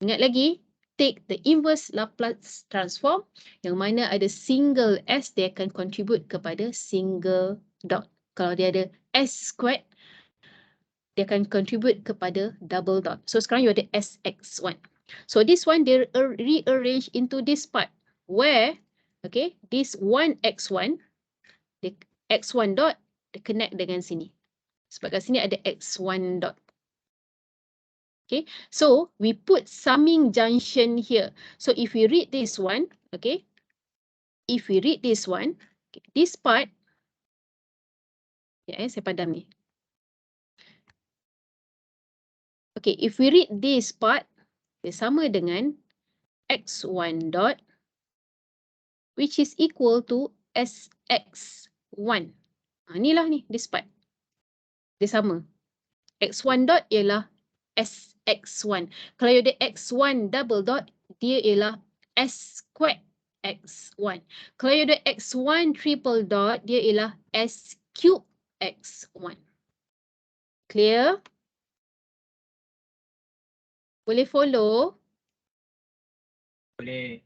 Ingat lagi, take the inverse Laplace transform, yang mana ada single S, dia akan contribute kepada single dot. Kalau dia ada S squared, dia akan contribute kepada double dot. So sekarang you ada Sx1. So this one, they rearrange into this part where, okay, this 1x1, the x1 dot, dia connect dengan sini. Sebab kat sini ada x1 dot. Okay, so we put summing junction here. So if we read this one, okay, if we read this one, okay, this part, ya, saya padam ni. Okay, if we read this part, dia sama dengan x1 dot, which is equal to Sx1. Inilah ni, this part. Dia sama. X1 dot ialah Sx1. Kalau ada x1 double dot, dia ialah S squared x1. Kalau ada x1 triple dot, dia ialah S cube x1. Clear? Boleh follow? Boleh.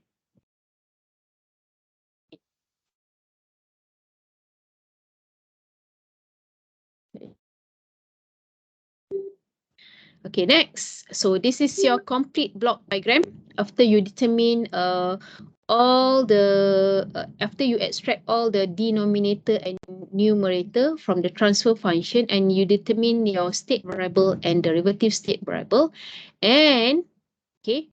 Okay, next. So this is your complete block diagram. After you determine after you extract all the denominator and numerator from the transfer function, and you determine your state variable and derivative state variable, and okay,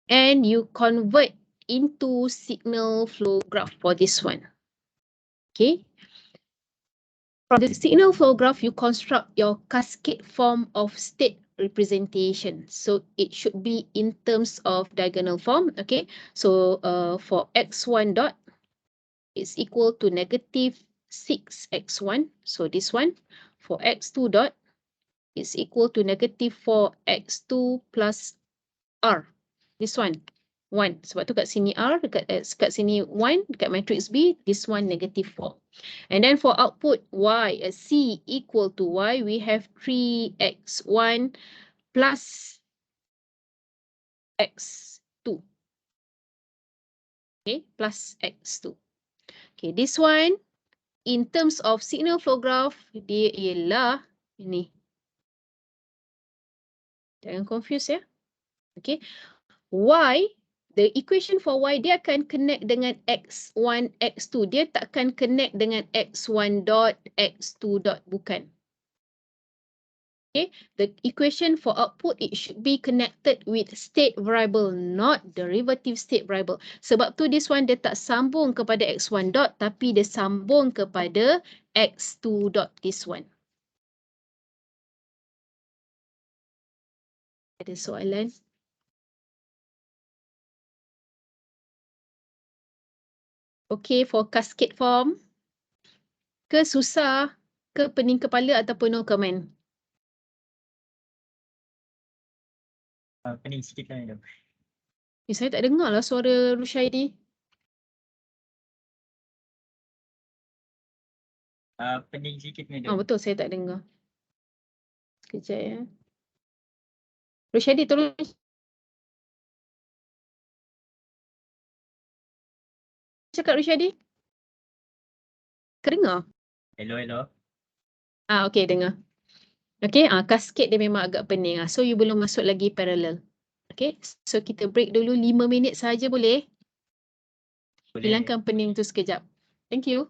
and you convert into signal flow graph for this one. Okay. From the signal flow graph, you construct your cascade form of state representation. So it should be in terms of diagonal form. Okay. So for x1 dot is equal to negative 6x1. So this one. For x2 dot is equal to negative 4x2 plus r. This one. 1. Sebab tu kat sini R, dekat sini 1, dekat matrix B, this one negative 4. And then for output y, c equal to y, we have 3x1 plus x2. Okay, plus x2. Okay, this one, in terms of signal flow graph, dia ialah ini. Jangan confuse ya. Okay, y, the equation for y, dia akan connect dengan x1, x2. Dia takkan connect dengan x1 dot, x2 dot, bukan. Okay, the equation for output, it should be connected with state variable, not derivative state variable. Sebab tu this one dia tak sambung kepada x1 dot, tapi dia sambung kepada x2 dot, this one. Ada soalan? Okay, for cascade form, ke susah, ke pening kepala ataupun no comment? Pening sikit lah tu. Saya tak dengar lah suara Rushaidi. Pening sikit ni Betul, saya tak dengar. Sekejap ya. Rushaidi, tolong cakap Rushaidi. Kedengar? Hello. Okay, dengar. Okay, cascade dia memang agak pening. So, you belum masuk lagi parallel. Okay, so kita break dulu 5 minit saja boleh? Boleh. Hilangkan pening tu sekejap. Thank you.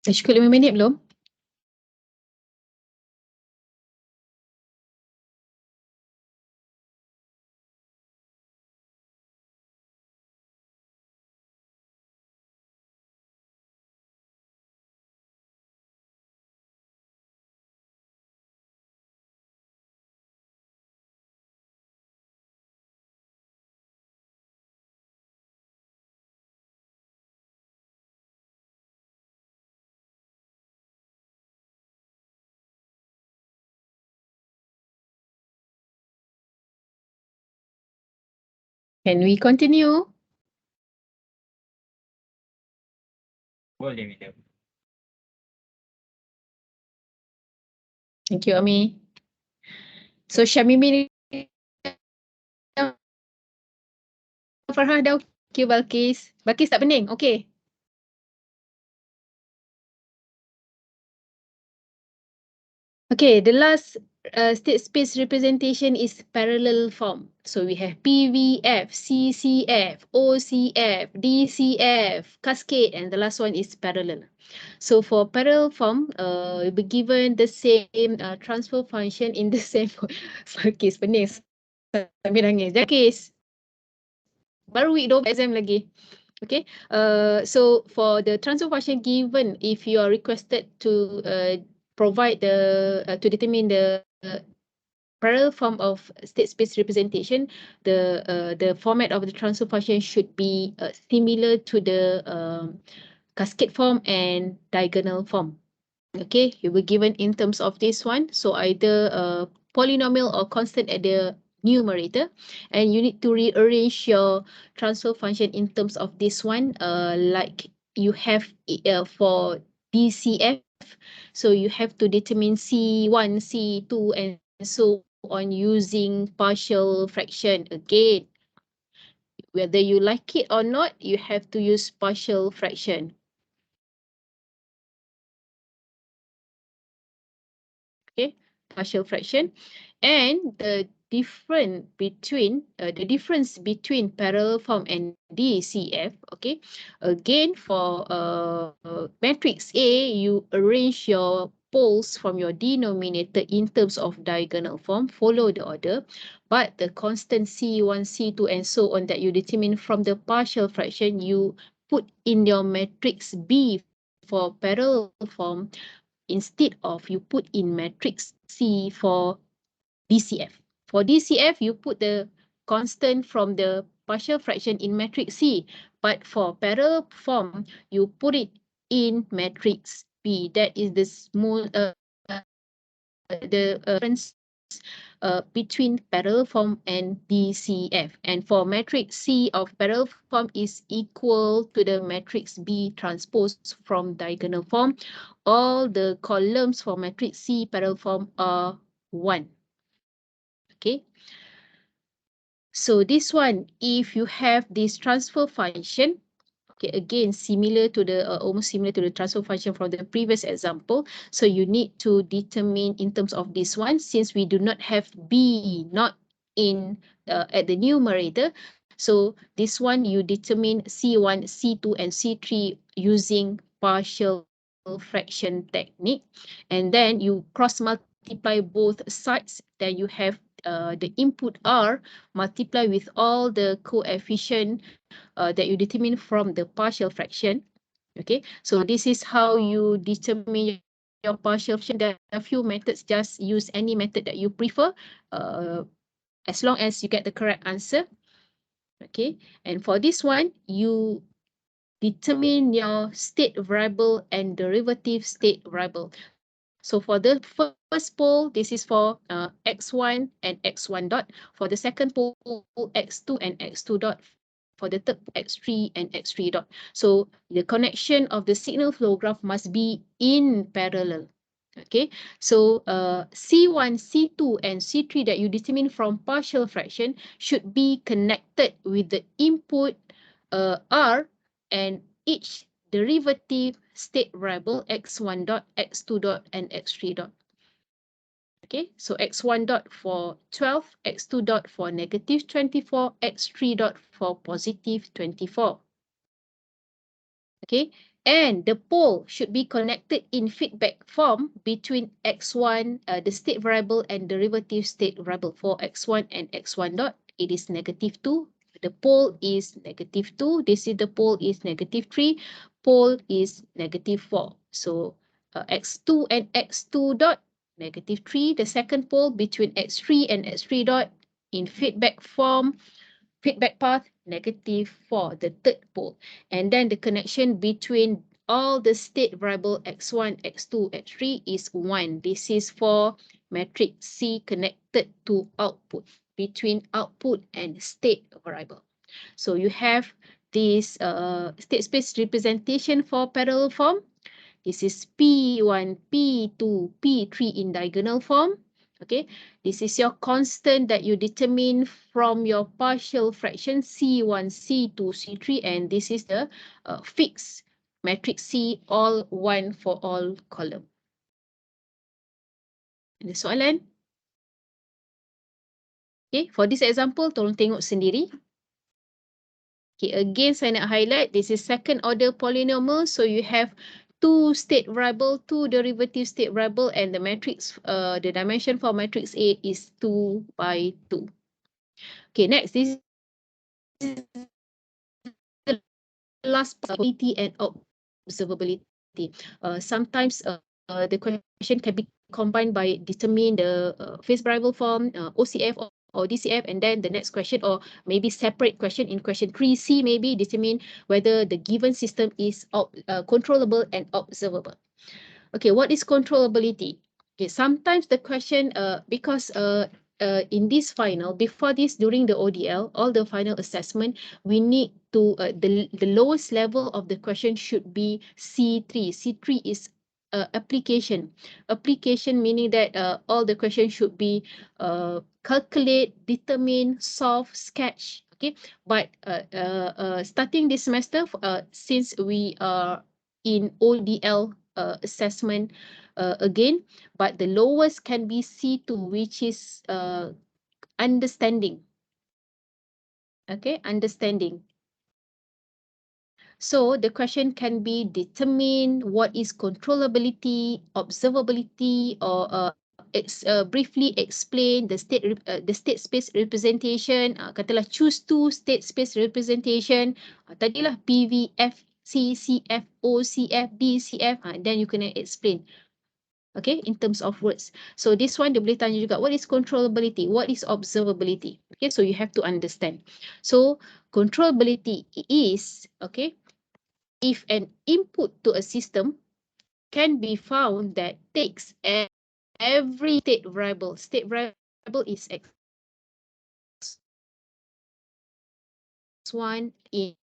Dah cukup 5 minit belum? Can we continue? Boleh, Madam. Thank you, Ami. So Syamimi Farhah dah okay, Balkis. Balkis tak pening? Okay. Okay, the last state space representation is parallel form. So we have PVF, CCF, OCF, DCF, cascade, and the last one is parallel. So for parallel form, you'll be given the same transfer function in the same Balkis pening sambil nangis. Jakis. Baru week 2 exam lagi. Okay, so for the transfer function given, if you are requested to provide to determine the parallel form of state space representation, the format of the transfer function should be similar to the cascade form and diagonal form. Okay, you were given in terms of this one, so either polynomial or constant at the numerator, and you need to rearrange your transfer function in terms of this one, like you have for DCF. So you have to determine C1, C2, and so on using partial fraction. Again, whether you like it or not, you have to use partial fraction. Okay, partial fraction. And the difference between parallel form and DCF, okay, again for matrix A, you arrange your poles from your denominator in terms of diagonal form, follow the order, but the constant C1, C2, and so on that you determine from the partial fraction, you put in your matrix B for parallel form instead of you put in matrix C for DCF. For DCF, you put the constant from the partial fraction in matrix C, but for parallel form, you put it in matrix B. That is the small difference between parallel form and DCF. And for matrix C of parallel form is equal to the matrix B transpose from diagonal form. All the columns for matrix C parallel form are 1. Okay. So this one, if you have this transfer function, okay, again, similar to the almost similar to the transfer function from the previous example. So you need to determine in terms of this one, since we do not have B not in at the numerator. So this one you determine C1, C2, and C3 using partial fraction technique, and then you cross multiply both sides. Then you have the input R multiply with all the coefficient that you determine from the partial fraction. Okay, so this is how you determine your partial fraction. There are a few methods, just use any method that you prefer as long as you get the correct answer. Okay, and for this one, you determine your state variable and derivative state variable. So for the first pole, this is for x1 and x1 dot. For the second pole, x2 and x2 dot. For the third, x3 and x3 dot. So the connection of the signal flow graph must be in parallel. Okay, so C1, C2, and C3 that you determine from partial fraction should be connected with the input R and each derivative state variable x1 dot, x2 dot, and x3 dot. Okay, so x1 dot for 12, x2 dot for negative 24, x3 dot for positive 24. Okay, And the pole should be connected in feedback form between x1, the state variable, and derivative state variable. For x1 and x1 dot, it is -2. The pole is -2. This is the pole is -3. Pole is -4. So x2 and x2 dot, -3. The second pole between x3 and x3 dot in feedback form, feedback path, -4, the third pole. And then the connection between all the state variable x1, x2, x3 is 1. This is for matrix C connected to output, between output and state variable. So you have this state space representation for parallel form. This is P1, P2, P3 in diagonal form. Okay, this is your constant that you determine from your partial fraction C1, C2, C3, and this is the fixed matrix C, all 1 for all column. Ada soalan? Okay, for this example, tolong tengok sendiri. Okay, again, saya nak highlight, this is second order polynomial, so you have two state variable, two derivative state variable, and the matrix, the dimension for matrix A is 2 by 2. Okay, next, this is the last probability and observability. Sometimes the question can be combined by determine the phase variable form, OCF or DCF, and then the next question, or maybe separate question in question 3C, maybe determine whether the given system is controllable and observable. Okay, what is controllability? Okay, sometimes the question, because in this final, before this, during the ODL, all the final assessment, we need to, the lowest level of the question should be C3. C3 is application. Application meaning that all the questions should be calculate, determine, solve, sketch. Okay, but starting this semester, since we are in ODL assessment again, but the lowest can be C2, which is understanding. Okay, understanding. So the question can be determine what is controllability, observability, or briefly explain the state space representation. Katalah choose two state space representation. Tadilah PV, F, C, CF, O, CF, D, CF. Then you can explain. Okay, in terms of words. So this one, dia boleh tanya juga, what is controllability? What is observability? Okay, so you have to understand. So controllability is, okay, if an input to a system can be found that takes every state variable is x1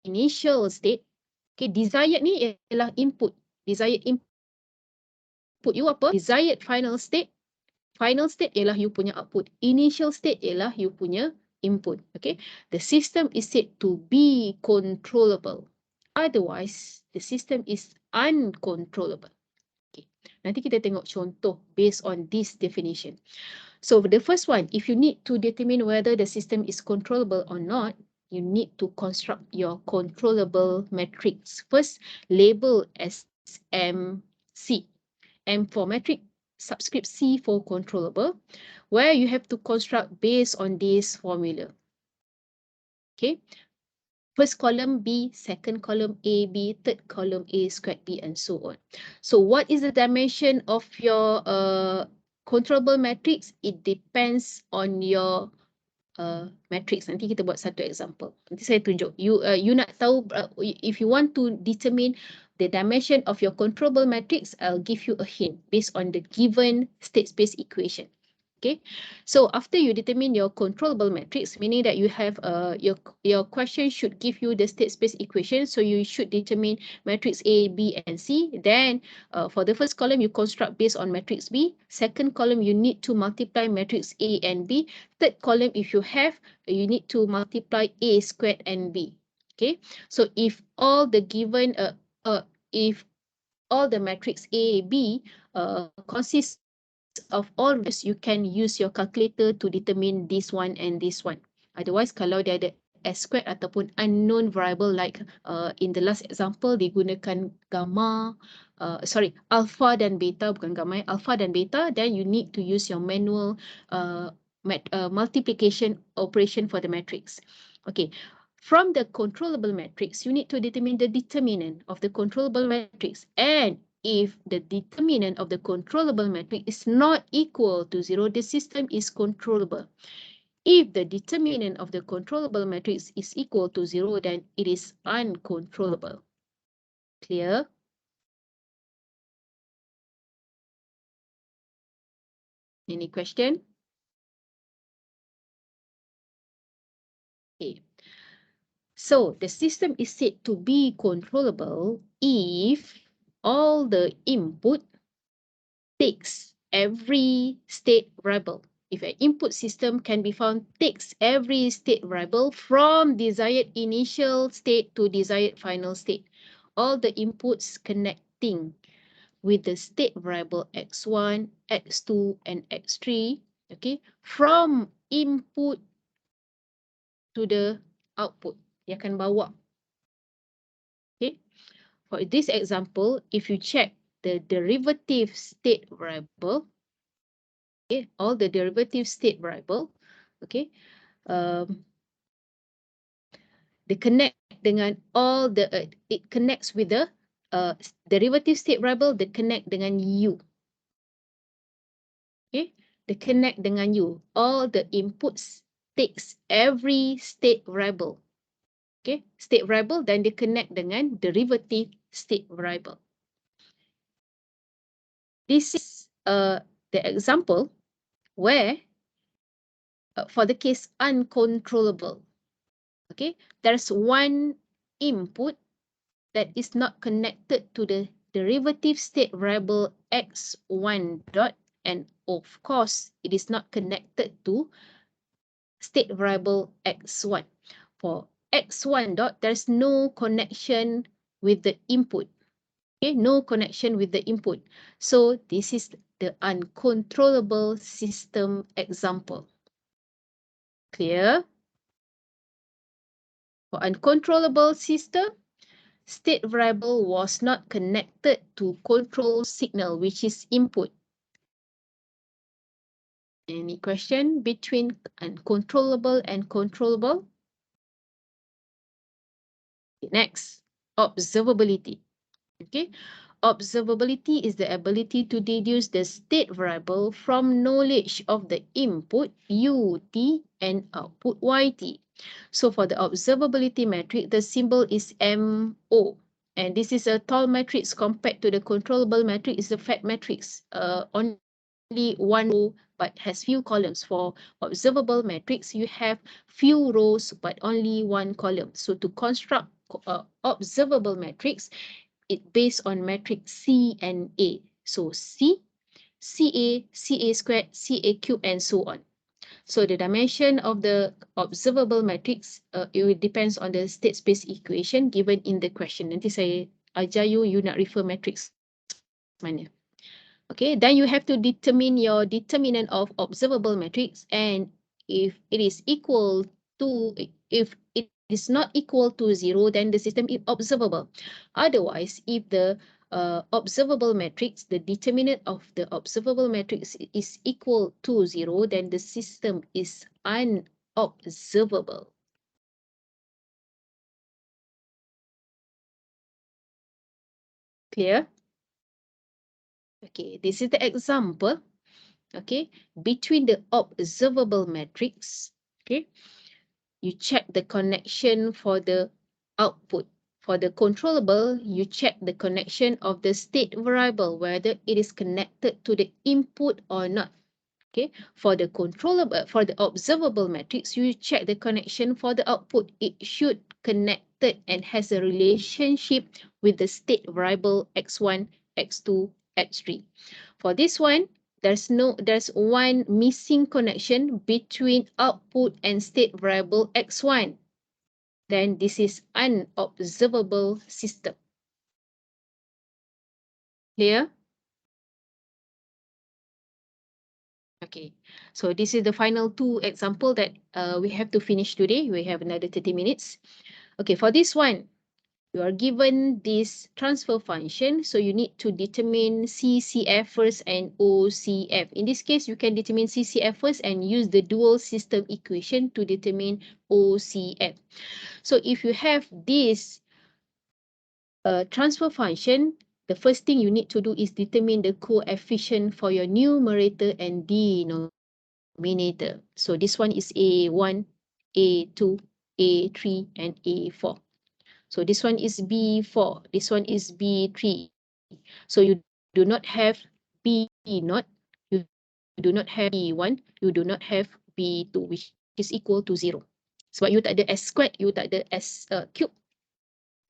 initial state. Okay, desired ni ialah input. Desired input you apa? Desired final state. Final state ialah you punya output. Initial state ialah you punya input. Okay, the system is said to be controllable. Otherwise, the system is uncontrollable. Okay, nanti kita tengok contoh based on this definition. So the first one, if you need to determine whether the system is controllable or not, you need to construct your controllable matrix. First, label as MC. M for metric, subscript C for controllable, where you have to construct based on this formula. Okay, first column B, second column A, B, third column A squared B, and so on. So what is the dimension of your controllable matrix? It depends on your matrix. Nanti kita buat satu example. Nanti saya tunjuk. You nak tahu, if you want to determine the dimension of your controllable matrix, I'll give you a hint based on the given state space equation. Okay, so after you determine your controllable matrix, meaning that you have your question should give you the state space equation, so you should determine matrix A, B, and C. Then for the first column, you construct based on matrix B. Second column, you need to multiply matrix A and B. Third column, if you have, you need to multiply A squared and B. Okay, so if all the given if all the matrix A, B consists of all this, you can use your calculator to determine this one and this one. Otherwise, kalau dia ada S squared ataupun unknown variable like in the last example digunakan gamma, alpha dan beta, bukan gamma, alpha dan beta, then you need to use your manual multiplication operation for the matrix. Okay, from the controllable matrix, you need to determine the determinant of the controllable matrix, and if the determinant of the controllable matrix is not equal to 0, the system is controllable. If the determinant of the controllable matrix is equal to 0, then it is uncontrollable. Clear? Any question? Okay. So the system is said to be controllable if all the input takes every state variable. If an input system can be found takes every state variable from desired initial state to desired final state, all the inputs connecting with the state variable x1, x2, and x3, okay, from input to the output, dia akan bawa. Okay, for this example, if you check the derivative state variable, okay, all the derivative state variable, okay, they connect dengan all the, it connects with the derivative state variable, they connect dengan U. Okay, they connect dengan U. All the inputs takes every state variable. Okay, state variable, then they connect dengan derivative state variable. This is the example where for the case uncontrollable, okay, there's one input that is not connected to the derivative state variable x1 dot, and of course it is not connected to state variable x1. For x1 dot, there's no connection with the input. Okay, no connection with the input. So this is the uncontrollable system example. Clear? For uncontrollable system, state variable was not connected to control signal, which is input. Any question between uncontrollable and controllable? Next, observability. Okay, observability is the ability to deduce the state variable from knowledge of the input UT and output YT. So for the observability matrix, the symbol is MO. And this is a tall matrix compared to the controllable matrix is the fat matrix. Only one row but has few columns. For observable matrix, you have few rows but only one column. So to construct observable matrix, it based on matrix C and A. So C, CA, CA squared, CA cubed, and so on. So the dimension of the observable matrix, it depends on the state space equation given in the question. Nanti saya ajar you nak refer matrix mana. Okay, then you have to determine your determinant of observable matrix, and if it is equal to, if it is not equal to 0, then the system is observable. Otherwise, if the observable matrix, the determinant of the observable matrix is equal to 0, then the system is unobservable. Clear? Okay, this is the example. Okay, between the observable matrix, okay, you check the connection for the output. For the controllable, you check the connection of the state variable, whether it is connected to the input or not. Okay, for the controllable, for the observable matrix, you check the connection for the output. It should connected and has a relationship with the state variable x1, x2, x3. For this one, there's one missing connection between output and state variable x1. Then this is unobservable system. Clear? Okay, so this is the final two example that we have to finish today. We have another 30 minutes. Okay, for this one, you are given this transfer function, so you need to determine CCF first and OCF. In this case, you can determine CCF first and use the dual system equation to determine OCF. So if you have this transfer function, the first thing you need to do is determine the coefficient for your numerator and denominator. So this one is A1, A2, A3, and A4. So this one is B4, this one is B3. So you do not have B0, you do not have B1, you do not have B2, which is equal to 0. Sebab you tak ada S squared, you tak ada S cube.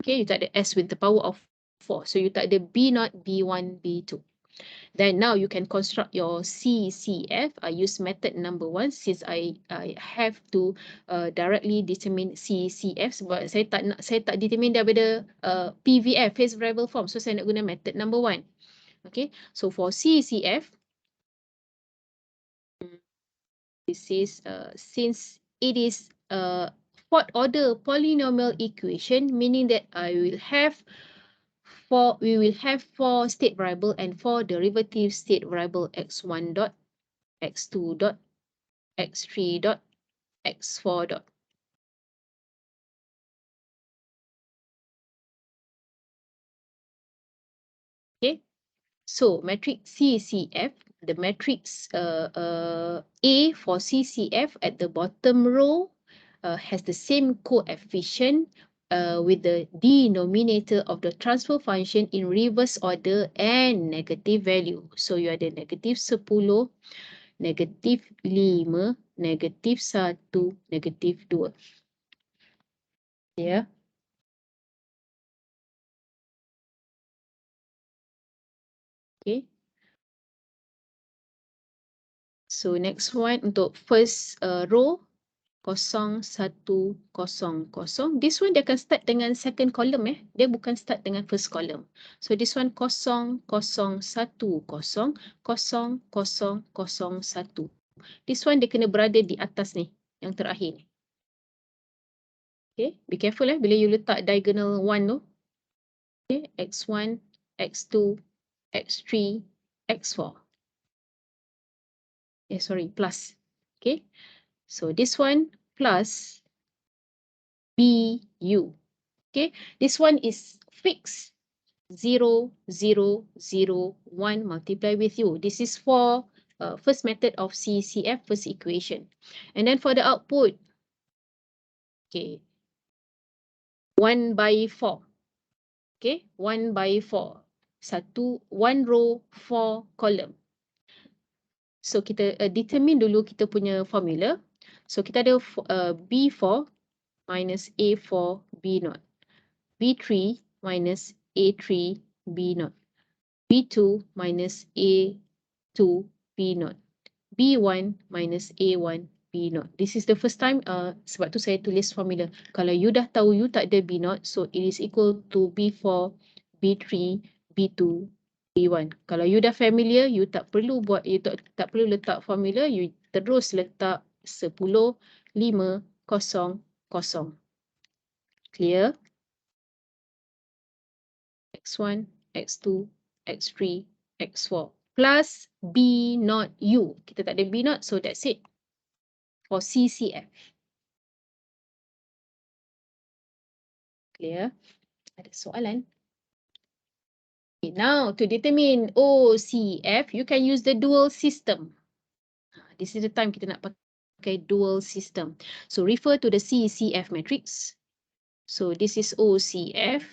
Okay, you tak ada S with the power of 4. So you tak ada B0, B1, B2. Then now you can construct your CCF. I use method number 1 since I have to directly determine CCF sebab saya tak determine daripada PVF, phase variable form. So saya nak guna method number 1. Okay, so for CCF, this is since it is fourth order polynomial equation, meaning that we will have 4 state variable and 4 derivative state variable x1 dot, x2 dot, x3 dot, x4 dot. Okay, so matrix CCF, the matrix A for CCF at the bottom row has the same coefficient with the denominator of the transfer function in reverse order and negative value. So you ada negative 10, negative 5, negative 1, negative 2. Yeah. Okay. So next one untuk first row 0, 1, 0, 0. This one dia akan start dengan second column Dia bukan start dengan first column. So this one 0, 0, 1, 0, 0, 0, 1. This one dia kena berada di atas ni, yang terakhir ni. Okay, be careful bila you letak diagonal 1 tu. Okay, x1, x2, x3, x4. Sorry, plus. Okay, so this one plus BU. Okay, this one is fixed 0, 0, 0, 1 multiply with U. This is for first method of CCF, first equation. And then for the output, okay, 1 by 4. Okay, 1 by 4. 1 row, 4 column. So kita determine dulu kita punya formula. So kita ada B4 minus A4 B0. B3 minus A3 B0. B2 minus A2 B0. B1 minus A1 B0. This is the first time sebab tu saya tulis formula. Kalau you dah tahu you tak ada B0, so it is equal to B4, B3, B2, B1. Kalau you dah familiar, you tak perlu buat, you tak perlu letak formula, you terus letak 10, 5, 0, 0. Clear? X1, X2, X3, X4 plus B0 U. Kita tak ada B0, so that's it for CCF. Clear? Ada soalan? Okay, now to determine OCF, you can use the dual system. This is the time kita nak pakai dual system. So refer to the CCF matrix. So this is OCF.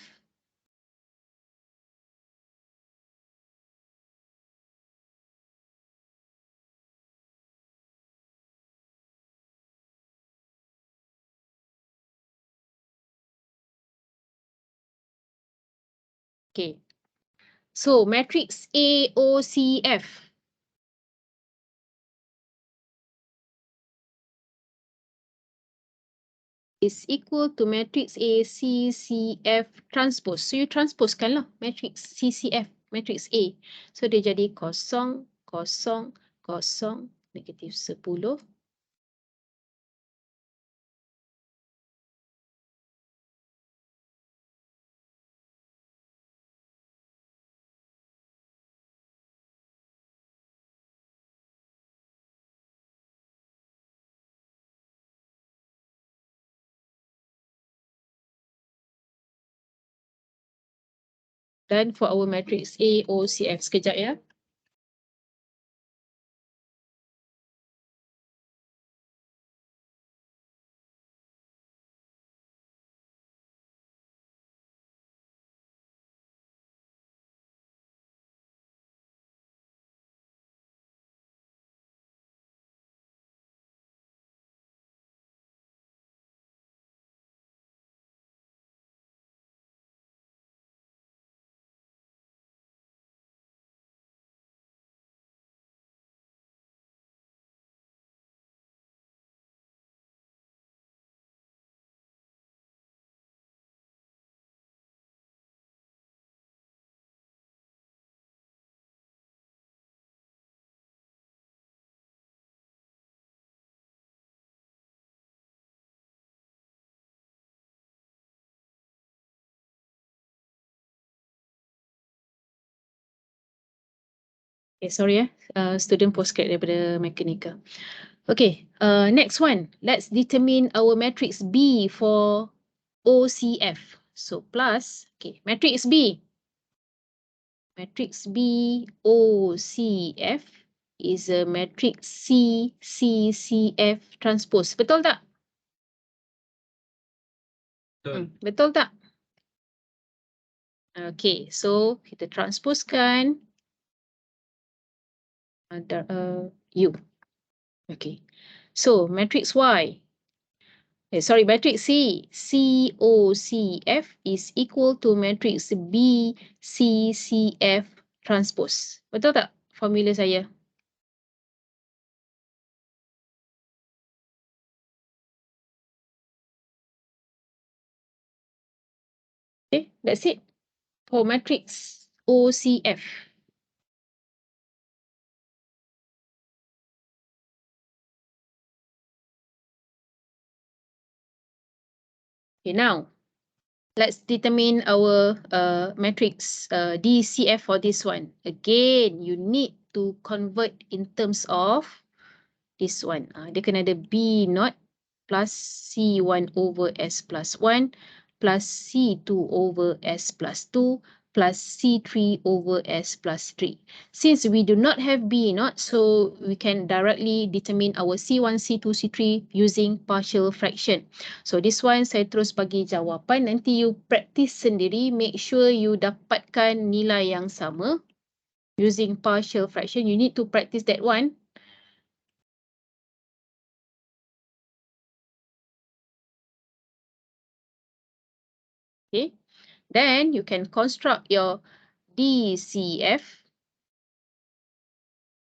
Okay. So matrix AOCF. Is equal to matrix A CCF transpose. So you transposekan lah matrix CCF, matrix A. So dia jadi 0, 0, 0, negatif 10. Dan for our matrix A, O, C, F. Sekejap ya. Okay, sorry ya. Student postgrad daripada mechanical. Okay, next one. Let's determine our matrix B for OCF. So plus, okay, matrix B. Matrix B OCF is a matrix C CCF transpose. Betul tak? Betul. Betul tak? Okay, so kita transposekan U. Okay, so matrix Y. Sorry, matrix C, COCF is equal to matrix B, CCF transpose. Betul tak formula saya? Okay, that's it for matrix OCF. Okay, now let's determine our matrix DCF for this one. Again, you need to convert in terms of this one. Dia kena ada B naught plus C1 over S plus 1 plus C2 over S plus 2 plus C3 over S plus 3. Since we do not have B naught, so we can directly determine our C1, C2, C3 using partial fraction. So this one saya terus bagi jawapan. Nanti you practice sendiri. Make sure you dapatkan nilai yang sama using partial fraction. You need to practice that one. Okay, then you can construct your DCF.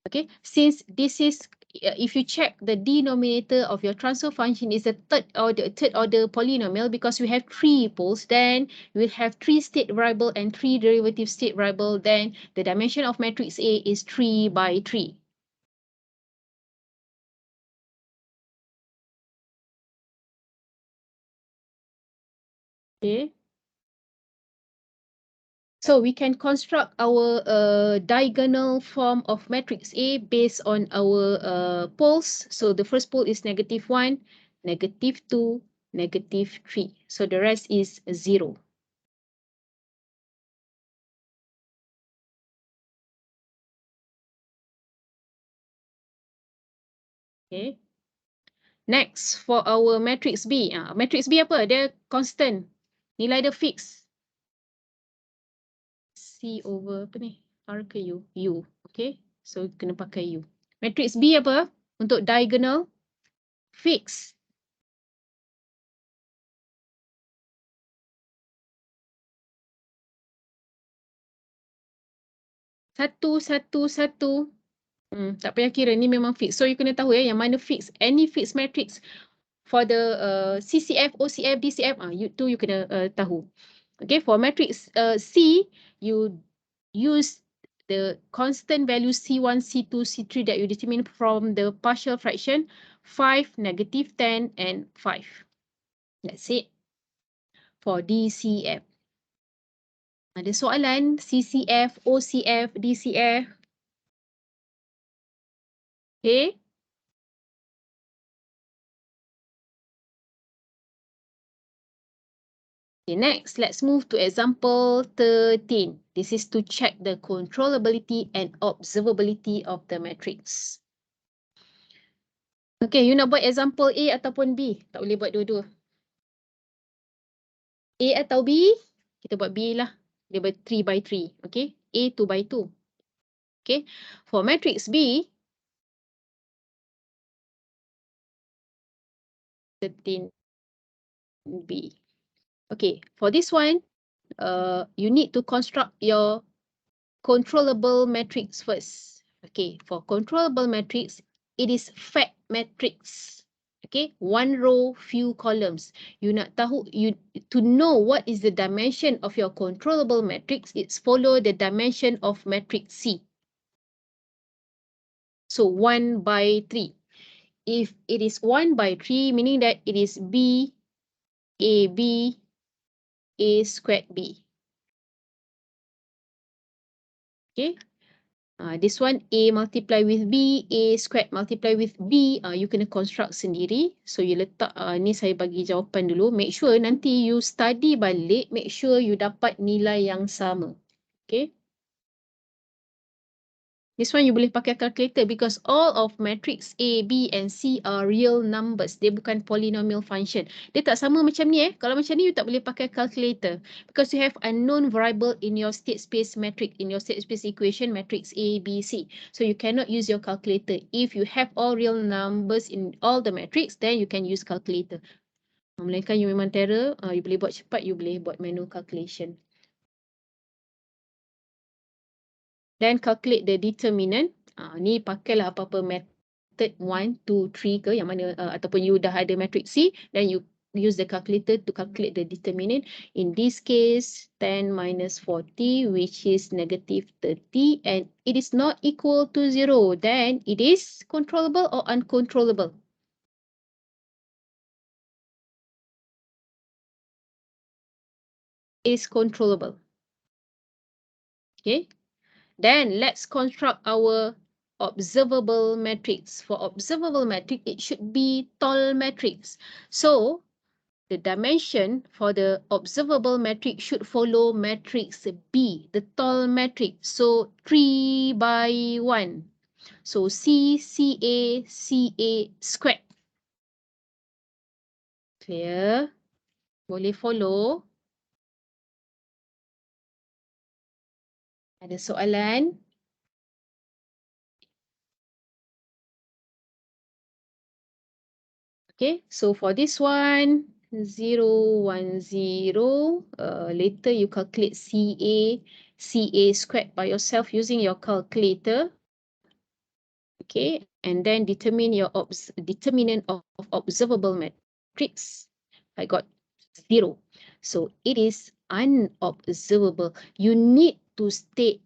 Okay, since this is, if you check the denominator of your transfer function is a third order polynomial, because we have 3 poles, then you will have 3 state variable and 3 derivative state variable, then the dimension of matrix A is 3 by 3. Okay. So we can construct our diagonal form of matrix A based on our poles. So the first pole is -1, -2, -3. So the rest is 0. Okay. Next, for our matrix B. Matrix B apa? Dia constant. Nilai dia fix. C over apa ni? R ke U? U. Okay. So kena pakai U. Matrix B apa? Untuk diagonal fix. Satu, satu, satu. Tak payah kira, ni memang fix. So you kena tahu ya, yang mana fix. Any fixed matrix for the CCF, OCF, DCF, you kena tahu. Okay, for matrix C, you use the constant value C1, C2, C3 that you determine from the partial fraction, 5, -10, and 5. That's it for DCF. Ada soalan CCF, OCF, DCF. Okay. Okay, next, let's move to example 13. This is to check the controllability and observability of the matrix. Okay, you nak buat example A ataupun B? Tak boleh buat dua-dua. A atau B? Kita buat B lah. Dia buat 3 by 3. Okay, A 2 by 2. Okay, for matrix B, 13B. Okay, for this one, you need to construct your controllable matrix first. Okay, for controllable matrix, it is fact matrix. Okay, one row, few columns. You nak tahu, to know what is the dimension of your controllable matrix, it's follow the dimension of matrix C. So 1 by 3. If it is 1 by 3, meaning that it is B, A, B, A squared B. Okay. This one A multiply with B, A squared multiply with B. You kena construct sendiri. So you letak, ni saya bagi jawapan dulu. Make sure nanti you study balik, make sure you dapat nilai yang sama. Okay. This one you boleh pakai calculator because all of matrix A, B and C are real numbers. Dia bukan polynomial function. Dia tak sama macam ni Kalau macam ni you tak boleh pakai calculator because you have unknown variable in your state space matrix, in your state space equation matrix A, B, C. So you cannot use your calculator. If you have all real numbers in all the matrix, then you can use calculator. Melainkan you memang terror, you boleh buat cepat, you boleh buat manual calculation. Then calculate the determinant. Ni pakailah apa-apa method 1, 2, 3 ke yang mana ataupun you dah ada matrix C, then you use the calculator to calculate the determinant. In this case, 10 minus 40, which is -30, and it is not equal to 0. Then it is controllable or uncontrollable? It is controllable. Okay. Then let's construct our observable matrix. For observable matrix, it should be tall matrix. So the dimension for the observable matrix should follow matrix B, the tall matrix. So 3 by 1. So C, CA, CA squared. Clear? Boleh follow? Ada soalan? Okay, so for this one, 0, 1, 0. Later you calculate CA squared by yourself using your calculator. Okay, and then determine your determinant of observable matrix. I got 0. So it is unobservable. You need to state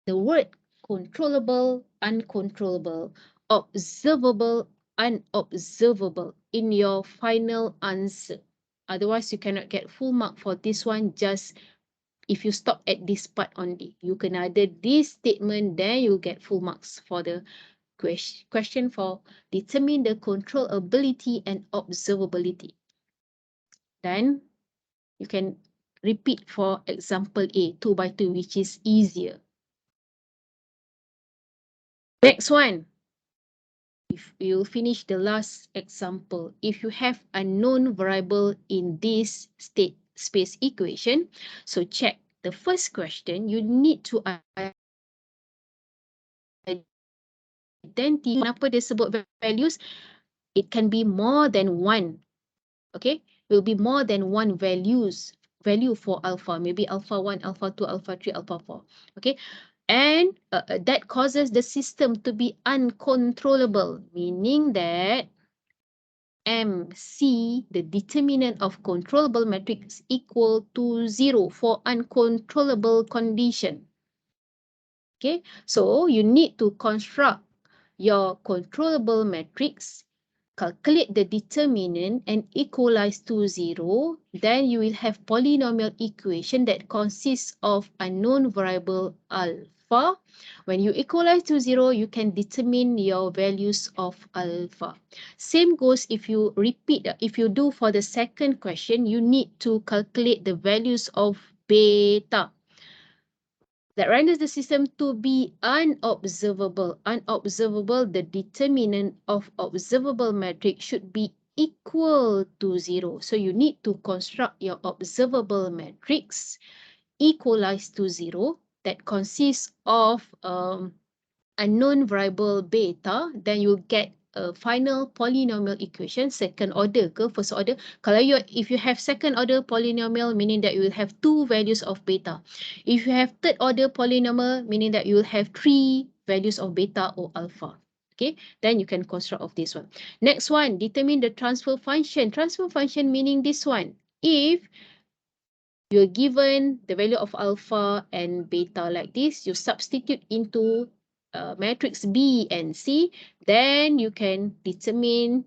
the word controllable, uncontrollable, observable, unobservable in your final answer. Otherwise, you cannot get full mark for this one just if you stop at this part only. You can either this statement, then you get full marks for the question for determine the controllability and observability. Then you can repeat for example A, 2 by 2, which is easier. Next one. If you finish the last example, if you have a known variable in this state space equation, so check the first question, you need to identify kenapa dia sebut values. It can be more than one. Okay, will be more than one value for alpha, maybe alpha 1, alpha 2, alpha 3, alpha 4. Okay, and that causes the system to be uncontrollable, meaning that MC, the determinant of controllable matrix, equal to 0 for uncontrollable condition. Okay, so you need to construct your controllable matrix, calculate the determinant and equalize to 0. Then you will have polynomial equation that consists of unknown variable alpha. When you equalize to 0, you can determine your values of alpha. Same goes if you repeat, if you do for the second question, you need to calculate the values of beta that renders the system to be unobservable. Unobservable, the determinant of observable matrix should be equal to 0. So you need to construct your observable matrix equalized to 0 that consists of unknown variable beta. Then you get a final polynomial equation, second order ke first order. Kalau if you have second order polynomial, meaning that you will have two values of beta. If you have third order polynomial, meaning that you will have three values of beta or alpha. Okay, then you can construct of this one. Next one, determine the transfer function. Transfer function meaning this one. If you're given the value of alpha and beta like this, you substitute into matrix B and C, then you can determine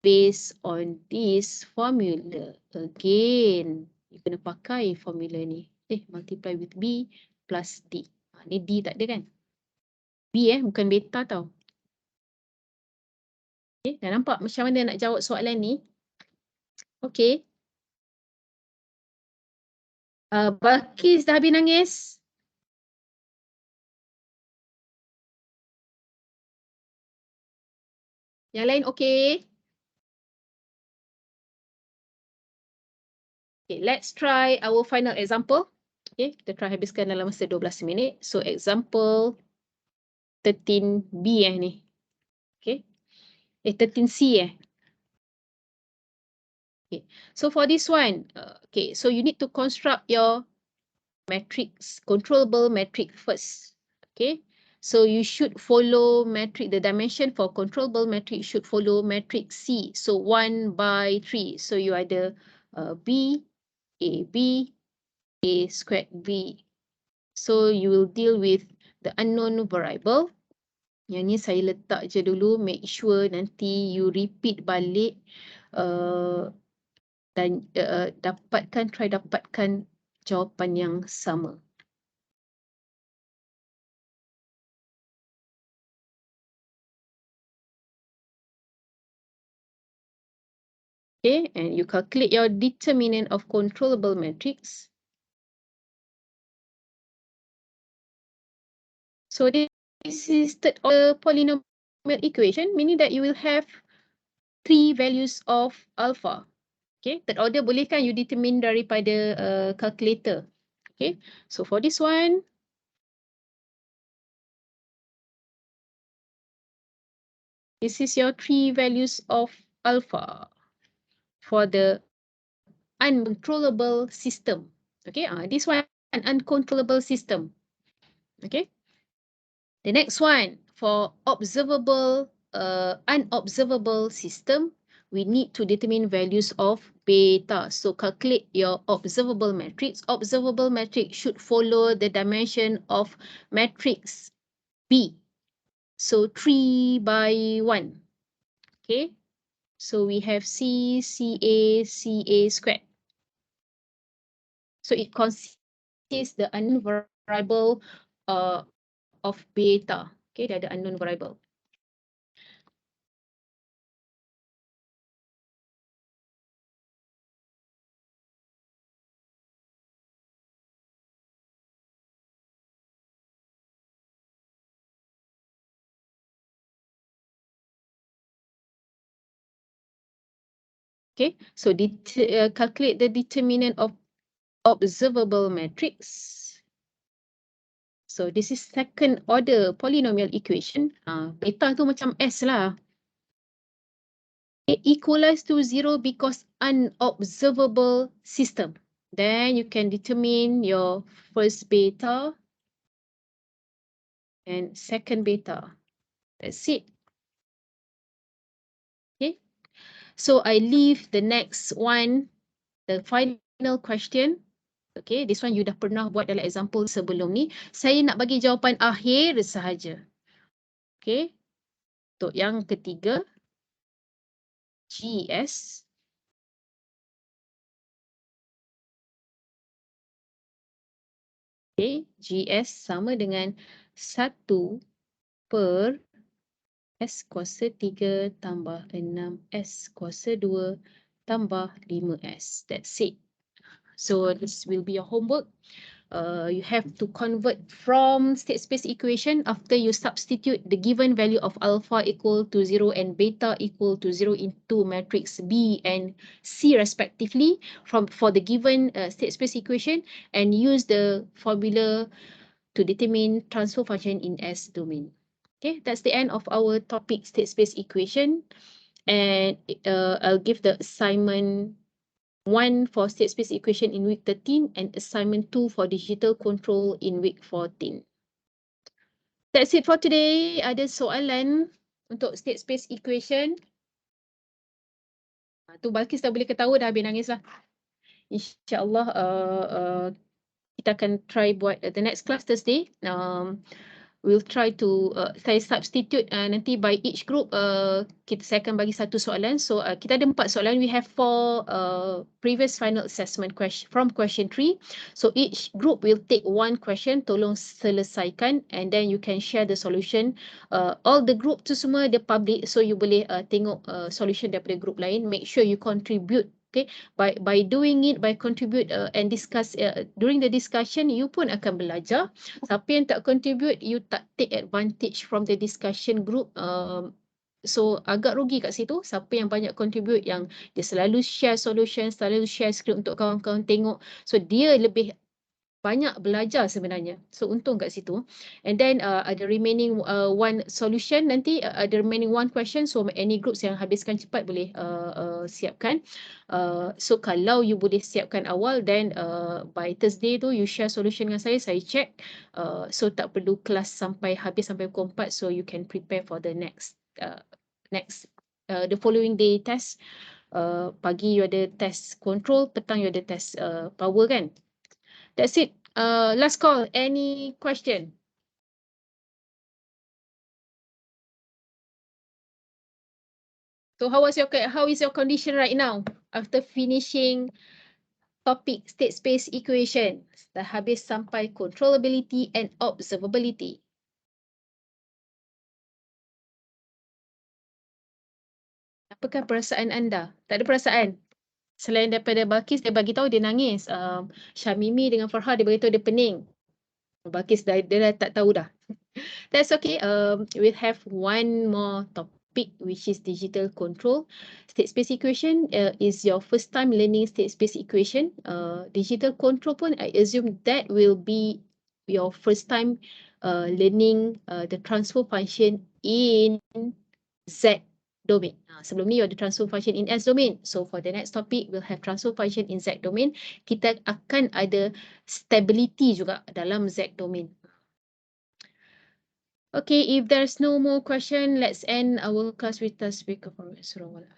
based on this formula. Again, you kena pakai formula ni. Multiply with B plus D. Ni D tak ada kan? B bukan beta tau. Okay, dah nampak macam mana nak jawab soalan ni? Okay. Balkis dah habis nangis? Yang lain okay? Okay, let's try our final example. Okay, kita try habiskan dalam masa 12 minit. So example 13B ni. Okay. 13C Okay. So for this one, okay, so you need to construct your matrix, controllable matrix first. Okay. So you should follow matrix, the dimension for controllable matrix should follow matrix C. So 1 by 3. So you ada B, AB, A squared B. So you will deal with the unknown variable. Yang ni saya letak je dulu, make sure nanti you repeat balik dan try dapatkan jawapan yang sama. Okay, and you calculate your determinant of controllable matrix. So this is third order polynomial equation, meaning that you will have three values of alpha. Okay, third order boleh kan you determine daripada calculator. Okay, so for this one, this is your three values of alpha for the uncontrollable system. Okay, this one an uncontrollable system. Okay, the next one for observable, unobservable system, we need to determine values of beta. So calculate your observable matrix. Observable matrix should follow the dimension of matrix B. So 3 by 1. Okay, so we have C, CA, CA squared. So it consists the unknown variable of beta. Okay, dia ada unknown variable. Okay, so calculate the determinant of observable matrix. So this is second order polynomial equation. Beta tu macam S lah. It equalize to 0 because unobservable system. Then you can determine your first beta and second beta. That's it. Okay, so I leave the next one, the final question. Okay, this one you dah pernah buat dalam example sebelum ni. Saya nak bagi jawapan akhir sahaja. Okay, untuk yang ketiga, GS. Okay, GS sama dengan 1 per S kuasa 3 tambah 6 S kuasa 2 tambah 5S. That's it. So this will be your homework. You have to convert from state space equation after you substitute the given value of alpha equal to 0 and beta equal to 0 into matrix B and C respectively for the given state space equation, and use the formula to determine transfer function in S domain. Okay, that's the end of our topic state space equation, and I'll give the assignment 1 for state space equation in week 13 and assignment 2 for digital control in week 14. That's it for today. Ada soalan untuk state space equation? Tu Balkis dah boleh ketawa, dah habis nangis lah. InsyaAllah kita akan try buat the next class Thursday. We'll try to saya substitute nanti by each group saya akan bagi satu soalan. So kita ada 4 soalan. We have 4 previous final assessment question from question 3. So each group will take 1 question. Tolong selesaikan and then you can share the solution. All the group tu semua dia public, so you boleh tengok solution daripada group lain. Make sure you contribute. Okay, by doing it, by contribute and discuss during the discussion, you pun akan belajar. Siapa yang tak contribute, you tak take advantage from the discussion group. So agak rugi kat situ. Siapa yang banyak contribute, yang dia selalu share solution, selalu share script untuk kawan-kawan tengok. So dia lebih banyak belajar sebenarnya. So untung kat situ. And then ada remaining 1 solution nanti, ada remaining 1 question. So any groups yang habiskan cepat boleh siapkan. So kalau you boleh siapkan awal, then by Thursday tu you share solution dengan saya check. So tak perlu kelas sampai habis sampai pukul 4. So you can prepare for the next the following day test. Pagi you ada test control, petang you ada test power kan. That's it. Last call. Any question? So how is your condition right now after finishing topic state space equation? Dah habis sampai controllability and observability. Apakah perasaan anda? Tak ada perasaan? Selain daripada Balkis, dia bagi tahu dia nangis. Syamimi dengan Farha dia bagi tahu dia pening. Balkis dia dah tak tahu dah. That's okay. We'll have one more topic, which is digital control. State space equation is your first time learning state space equation. Digital control pun I assume that will be your first time learning the transfer function in Z domain. Sebelum ni you ada transfer function in S domain. So for the next topic, we'll have transfer function in Z domain. Kita akan ada stability juga dalam Z domain. Okay, if there's no more question, let's end our class with tasbih kafarah surah wal.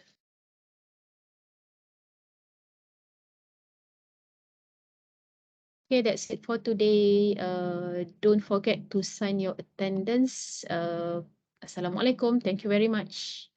Okay, that's it for today. Don't forget to sign your attendance. Assalamualaikum. Thank you very much.